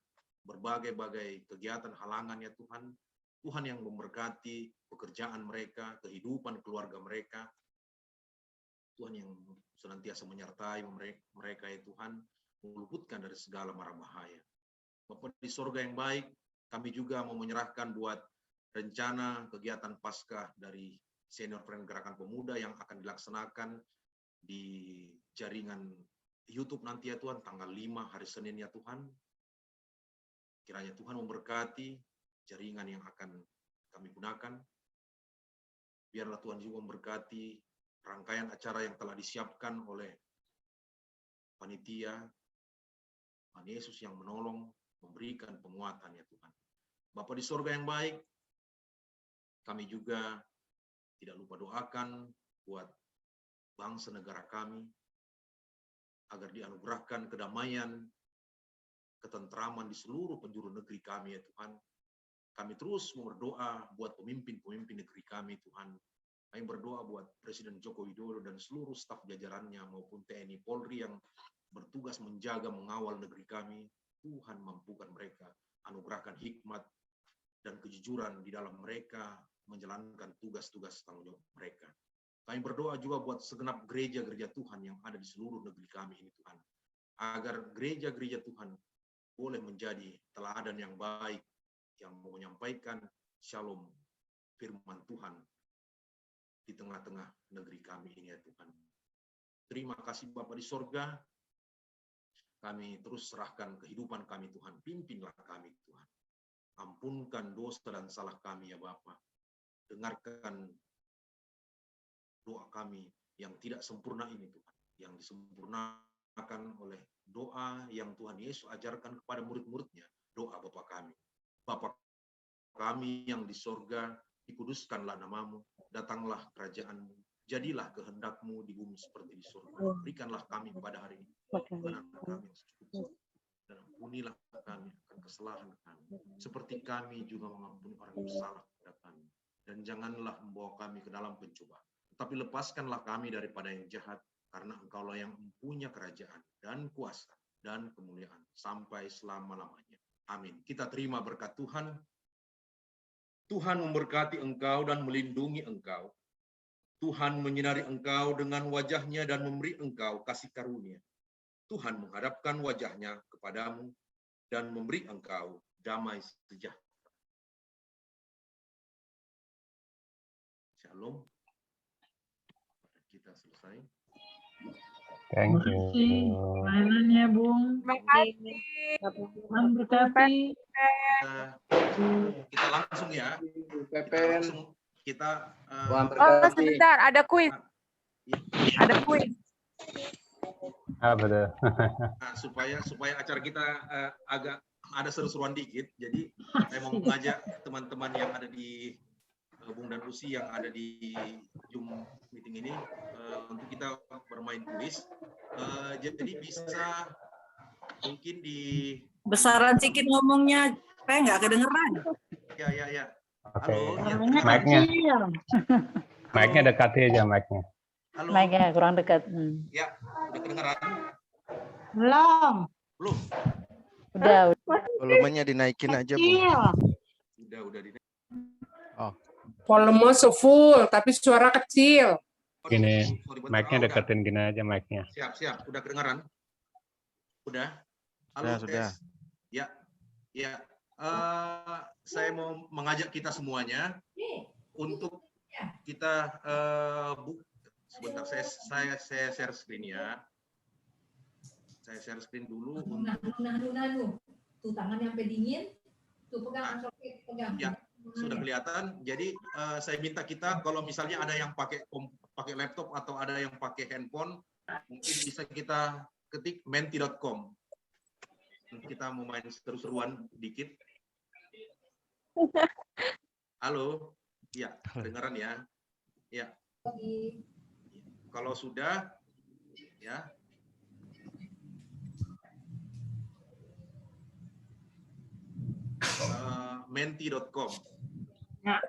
berbagai-bagai kegiatan halangan ya Tuhan. Tuhan yang memberkati pekerjaan mereka, kehidupan keluarga mereka. Tuhan yang senantiasa menyertai mereka ya Tuhan, meluputkan dari segala mara bahaya. Bapa di sorga yang baik, kami juga mau menyerahkan buat rencana kegiatan Paskah dari Senior Friend Gerakan Pemuda yang akan dilaksanakan di jaringan YouTube nanti ya Tuhan, tanggal 5 hari Senin ya Tuhan. Kiranya Tuhan memberkati jaringan yang akan kami gunakan. Biarlah Tuhan juga memberkati rangkaian acara yang telah disiapkan oleh panitia, Tuhan Yesus yang menolong, memberikan penguatan ya Tuhan. Bapa di sorga yang baik, kami juga tidak lupa doakan buat bangsa negara kami, agar dianugerahkan kedamaian, ketentraman di seluruh penjuru negeri kami ya Tuhan. Kami terus berdoa buat pemimpin-pemimpin negeri kami Tuhan. Kami berdoa buat Presiden Joko Widodo dan seluruh staf jajarannya maupun TNI Polri yang bertugas menjaga mengawal negeri kami. Tuhan mampukan mereka, anugerahkan hikmat dan kejujuran di dalam mereka menjalankan tugas-tugas tanggung jawab mereka. Kami berdoa juga buat segenap gereja-gereja Tuhan yang ada di seluruh negeri kami ini Tuhan. Agar gereja-gereja Tuhan boleh menjadi teladan yang baik yang menyampaikan shalom firman Tuhan di tengah-tengah negeri kami ini ya Tuhan. Terima kasih Bapa di sorga. Kami terus serahkan kehidupan kami Tuhan. Pimpinlah kami Tuhan. Ampunkan dosa dan salah kami ya Bapa. Dengarkan doa kami yang tidak sempurna ini Tuhan, yang disempurnakan oleh doa yang Tuhan Yesus ajarkan kepada murid-muridnya, doa Bapa kami. Bapa kami yang di sorga, dikuduskanlah namamu, datanglah kerajaan-mu, jadilah kehendak-mu di bumi seperti di surga. Berikanlah kami pada hari ini makanan kami yang secukupnya, dan ampunilah kami akan kesalahan kami, seperti kami juga mengampuni orang yang bersalah kepada kami. Dan janganlah membawa kami ke dalam pencobaan, tapi lepaskanlah kami daripada yang jahat, karena Engkaulah yang mempunyai kerajaan dan kuasa dan kemuliaan sampai selama-lamanya. Amin. Kita terima berkat Tuhan. Tuhan memberkati engkau dan melindungi engkau. Tuhan menyinari engkau dengan wajah-Nya dan memberi engkau kasih karunia. Tuhan menghadapkan wajah-Nya kepadamu dan memberi engkau damai sejahtera. Shalom. Kita selesai. Thank you. Terima kasih pelayanannya, Bung. Terima kasih. Tuhan berkati. Kita langsung ya. Kita langsung kita. Oh, sebentar, ada kuis. Ada kuis. Betul. Nah, supaya acara kita agak ada seru-seruan dikit, jadi saya mau mengajak teman-teman yang ada di Bung dan Usi yang ada di Zoom meeting ini untuk kita bermain kuis. Jadi bisa mungkin di Besaran sedikit ngomongnya, supaya nggak kedengeran. Ya. Oke. Halo. Mic-nya dekati aja mic-nya. Halo. Mic-nya kurang dekat. Ya, udah kedengeran? Belum. Belum. Udah. Volumenya dinaikin aja, Bu. Udah dinaikin. Oh. Volume full, tapi suara kecil. Gini, mic-nya deketin gini aja mic-nya. Siap. Udah kedengaran? Udah? Sudah, Halo, sudah. Ya. Saya mau mengajak kita semuanya untuk kita sebentar, saya share screen ya. Saya share screen dulu. Tuh tangannya sampai dingin. Tuh pegang, pegang. Ya, sudah kelihatan. Jadi saya minta kita kalau misalnya ada yang pakai laptop atau ada yang pakai handphone, mungkin bisa kita ketik menti.com. Kita mau main seru-seruan dikit. Halo. Ya, kedengaran ya. Ya. Kalau sudah ya. Menti.com. Ya.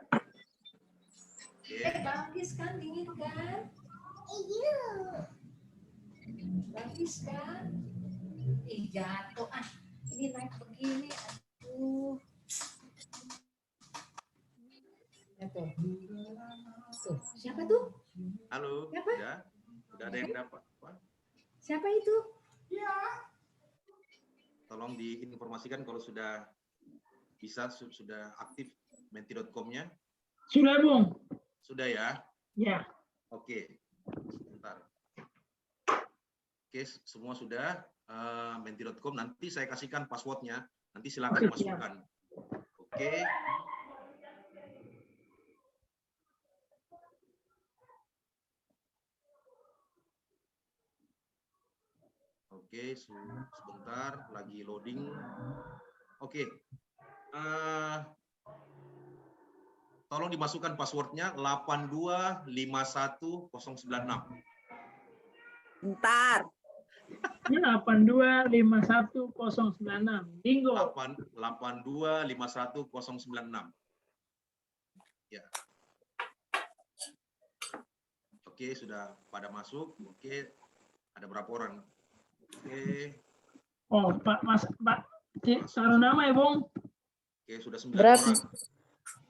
Oke. Bagus kan, dingin kan? Iya. Bagus kan? Jatuh ah. Ini naik begini, aduh. Tuh, siapa tuh? Halo. Siapa? Udah ada yang dapat. Siapa itu? Ya. Tolong diinformasikan kalau sudah bisa, sudah aktif menti.com-nya. Sudah, Bung. Sudah ya? Ya. Oke. Sebentar. Oke, semua sudah. Menti.com, nanti saya kasihkan passwordnya. Nanti silakan dimasukkan. Oke. Oke, sebentar lagi loading. Oke. Tolong dimasukkan passwordnya 8251096. Bentar. 8251096. Bingo. 8251096. Ya. Oke, sudah pada masuk. Oke. Ada berapa orang? Oke. Oh, Pak taruh nama ya, Bung. Oke, sudah 9 Berapa? orang.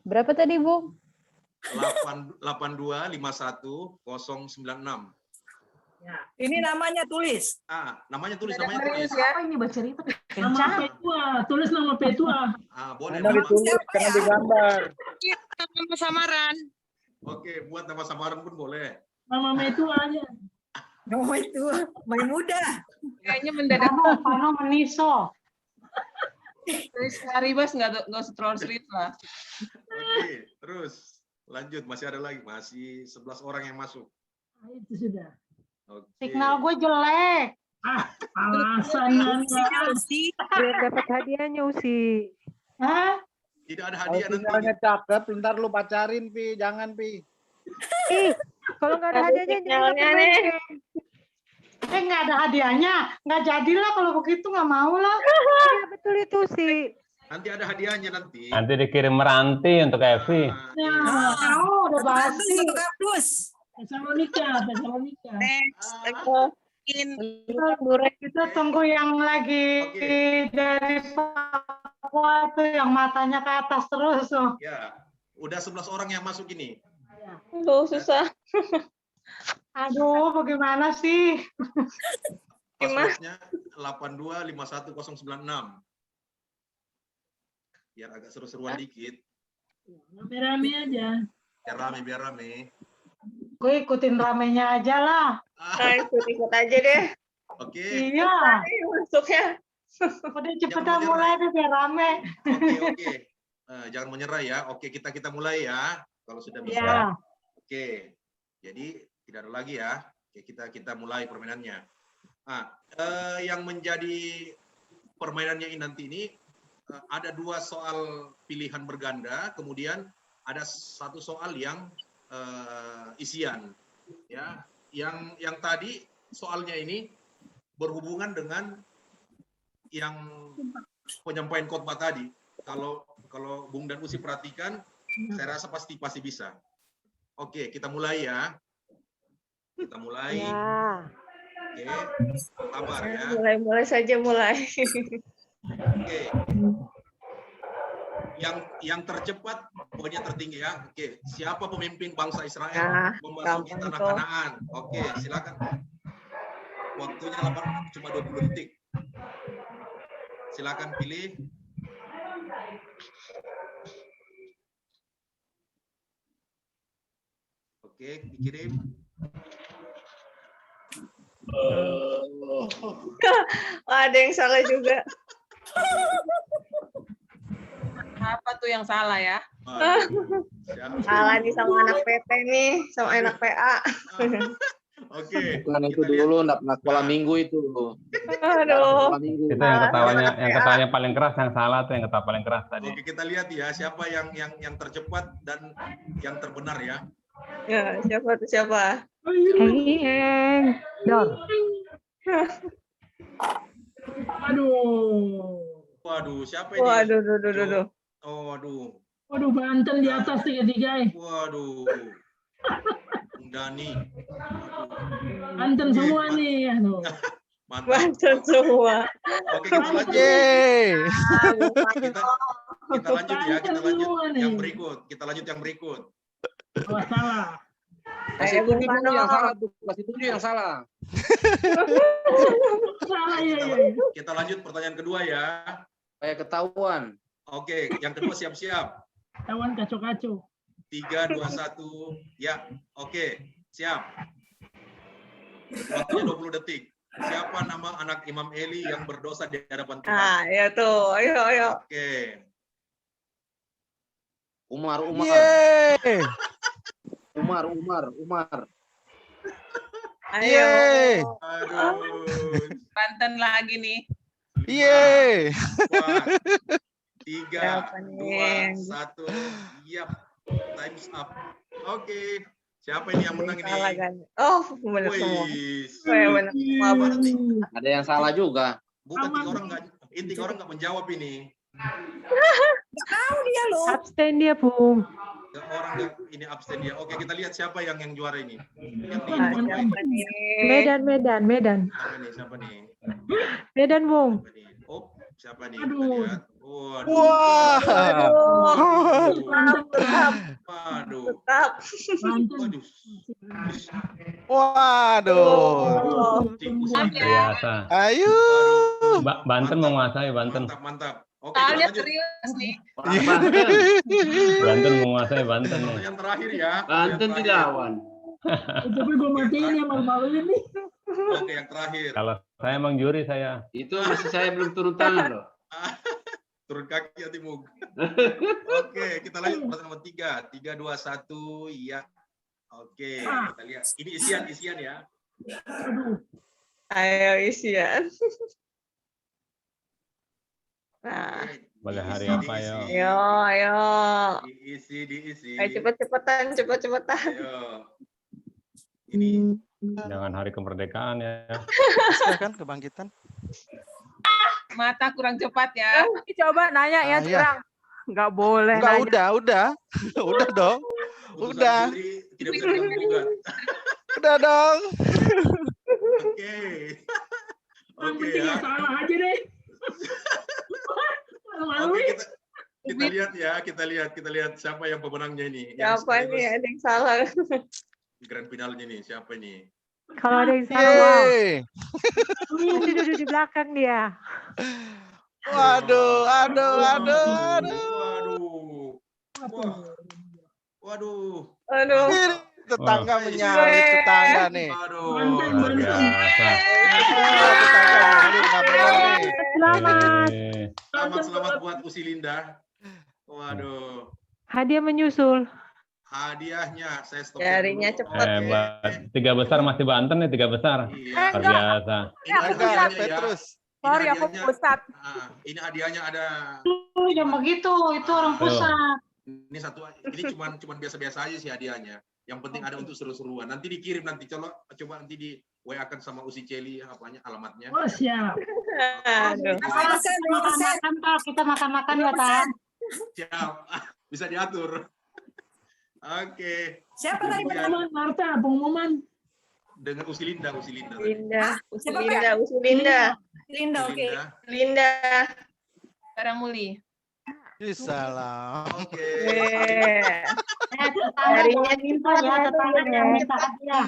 Berapa tadi, Bung? 8251096. Ya. Ini namanya tulis. Namanya tulis. Siapa ini bercerita? Nama Petua, tulis nama Petua. Boleh. Nama ditulis, karena digambar. Nama samaran. Oke, buat nama samaran pun boleh. Nama Metua aja. Nama itu main muda. Kayaknya mendadak. Pano Meniso. Terus Haribas nggak usah terlalu serius lah. Oke, terus lanjut. Masih ada lagi. Masih 11 orang yang masuk. Itu sudah. Oke. Signal gue jelek. Alasannya Biar dapat hadiahnya, Usi. Hah? Tidak ada Kalau hadiah nanti. sinyalnya cakep, bentar lu pacarin, Pi. Jangan, Pi. Kalau nggak ada hadiahnya, jangan Nggak ada hadiahnya. Nggak jadilah kalau begitu, nggak mau lah. Iya, betul itu sih. Nanti ada hadiahnya nanti. Nanti dikirim meranti untuk Evi. Ya, udah basi. Satu kardus. Tesalonika. Kita tunggu yang lagi dari Papua tuh yang matanya ke atas terus tuh. Ya, udah 11 orang yang masuk ini. Aduh, susah. Aduh, bagaimana sih? Passwordnya 8251096. biar agak seru-seruan dikit. Rame-rame aja. Biar rame. Gue ikutin ramenya aja lah. Ikut aja deh. Oke. Iya. Masuknya. Udah cepetan mulai deh biar rame. Oke. Jangan menyerah ya. Oke, kita mulai ya. Kalau sudah bisa. Ya. Oke. Jadi tidak ada lagi ya. Oke, kita mulai permainannya. Yang menjadi permainannya ini nanti ini ada 2 soal pilihan berganda, kemudian ada 1 soal yang isian. Ya, yang tadi soalnya ini berhubungan dengan yang penyampaian khotbah tadi. Kalau Bung dan Usi perhatikan, saya rasa pasti bisa. Oke, kita mulai ya. Kita mulai. Ya. Oke, sabar ya. Mulai saja. Oke. Yang tercepat pokoknya tertinggi ya. Oke, siapa pemimpin bangsa Israel memasuki tanah Kanaan? Oke, silakan. Waktunya cuma 20 detik. Silakan pilih. Oke, dikirim. Ada yang salah juga. Apa tuh yang salah ya? Salah nih sama anak PT nih, sama anak PA. Oke. Bukan itu dulu, enggak pernah sekolah minggu itu. Aduh. Itu yang ketawanya paling keras yang salah tuh, yang ketawa paling keras tadi. Oke, kita lihat ya siapa yang tercepat dan yang terbenar ya. Ya, siapa? Dor. Waduh, siapa ini? Waduh. Waduh, Banten di atas 3-3. Waduh. Bung Dani. Banten semua nih. Aduh. Banten semua. Oke, kita lanjut. Kita lanjut ya, kita lanjut yang berikut. Salah. Kasih tunjuk dulu yang salah tuh, Salah ya. Kita lanjut pertanyaan kedua ya. Kayak ketahuan. Oke, yang kedua siap-siap. Ketahuan kacau-kacau. 3, 2, 1. Ya, oke. Siap. Waktunya 20 detik. Siapa nama anak Imam Eli yang berdosa di hadapan Tuhan? Ya tuh. Ayo. Oke. Umar. Ayo. Aduh. Banten lagi nih. 3, 2, 1. Yap. Time's up. Oke. Siapa ini yang menang ini? Oh, benar semua. Benar semua. Ada yang salah juga. Bukan 3 orang nggak menjawab ini. Nggak tahu dia loh. Abstain dia, Bung. Orang ini absen dia. Oke, kita lihat siapa yang juara ini. Medan. Siapa nih? Medan, Bung. Oh, siapa nih? Aduh. Waduh. Biasa. Ayo. Banten menguasai Banten. Mantap. Oke, Soalnya serius nih. Banten menguasai Banten nih. Yang terakhir ya. Banten dilawan. Tapi gue matiin ya malu-malu ini. Oke, yang terakhir. Kalau saya emang juri saya. Itu masih saya belum turun tangan loh. Turun kaki ya Timur. Oke, kita lanjut pertanyaan nomor 3. 3, 2, 1. Iya. Oke, kita lihat. Ini isian ya. Ayo isian. Nah. Pada hari apa ya? Ayo. Diisi. Ayo cepet-cepetan. Ayo. Ini. Jangan hari kemerdekaan ya. Kan kebangkitan. Mata kurang cepat ya. Coba nanya ya sekarang. Nggak boleh. Udah dong. Udah. Tidak bisa diganggu-gugat. Udah dong. Oke ya. Salah aja deh. Oke, kita lihat siapa yang pemenangnya ini. Siapa nih? Ada yang salah. Grand finalnya nih, siapa ini? Kalau ada yang salah, wow. Masih duduk di belakang dia. Waduh. Aduh. Ini tetangga menyalip tetangga nih. Luar biasa. Selamat buat Usilinda. Waduh. Hadiah menyusul. Hadiahnya saya stop. Jarinya cepat. Hebat. 3 besar masih Banten nih, 3 besar. Luar biasa. Ini hadiahnya Petrus. Sorry, aku pusat. Ini hadiahnya ada. Jangan begitu, itu orang pusat. Ini cuman biasa-biasa aja sih hadiahnya. Yang penting ada untuk seru-seruan. Nanti dikirim coba nanti di WA-kan sama Usi Celi alamatnya. Oh, siap. Makan-makan, Pak. Kita makan-makan ya, Pak. Siap. Bisa diatur. Oke. Siapa tadi pengumuman, Marta? Pengumuman. Dengan Usilinda. Linda, oke. Linda. Paramuli. Salam. Oke. Harinya minta ya, tetangga yang minta hadiah.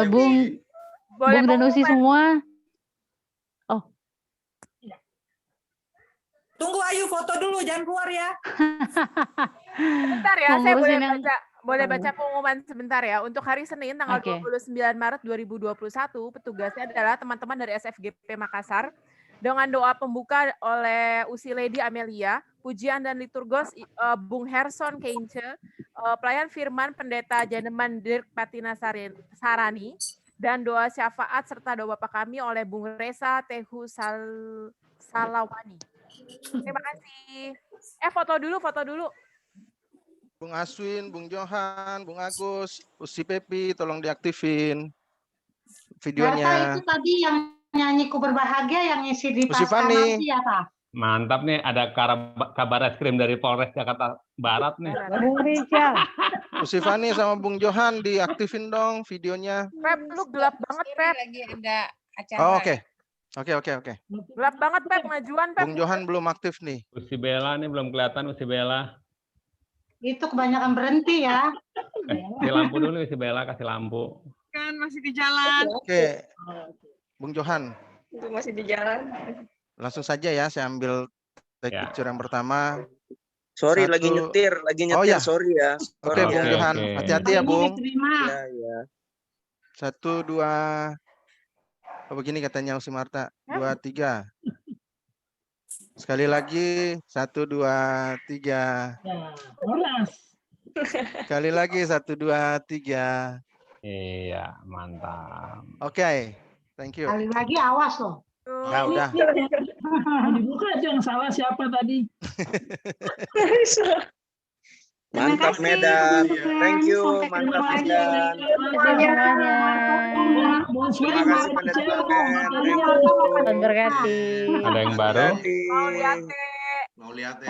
Bung dan Usi semua. Oh. Tunggu Ayu foto dulu, jangan keluar ya. Bentar ya, saya boleh baca pengumuman sebentar ya. Untuk hari Senin tanggal 29 Maret 2021, petugasnya adalah teman-teman dari SFGP Makassar. Dengan doa pembuka oleh Usi Lady Amelia, pujian dan liturgos Bung Herson Keince, pelayan firman Pendeta Janeman Dirk Patina Sarani, dan doa syafaat serta doa Bapak kami oleh Bung Reza Tehu Salawani. Terima kasih. Foto dulu. Bung Aswin, Bung Johan, Bung Agus, Usi Pepi, tolong diaktifin videonya. Itu tadi yang nyanyi ku berbahagia yang ngisi di Usi Fani. ya, Pak? Mantap nih, ada kabar reskrim dari Polres Jakarta Barat nih. Bung Rizal. Usi Fani sama Bung Johan diaktifin dong videonya. Pep, lu gelap banget, Pep. Lagi ada acara. Oh, oke. Gelap banget, Pep. Pengajuan, Pep. Bung Johan belum aktif nih. Usi Bella nih belum kelihatan, Usi Bella. Itu kebanyakan berhenti ya. Kasih lampu dulu Usi Bella, kasih lampu. Kan masih di jalan. Oke. Bung Johan. Itu masih di jalan. Langsung saja ya, saya ambil take picture yang pertama. Sorry, lagi nyetir, sorry ya. Oke, Bung Johan, hati-hati ya, Bung. Ya. 1, 2. Oh, begini katanya Usi Marta. 2, 3. Sekali lagi, 1, 2, 3. Sekali lagi, 1, 2, 3. Iya, mantap. Oke, thank you. Kali lagi awas loh. Nah, udah. Dibuka aja yang salah siapa tadi. Mantap Medan. Thank you, mantap Medan. Berkati. Ada yang baru? Mau lihat Mau lihat.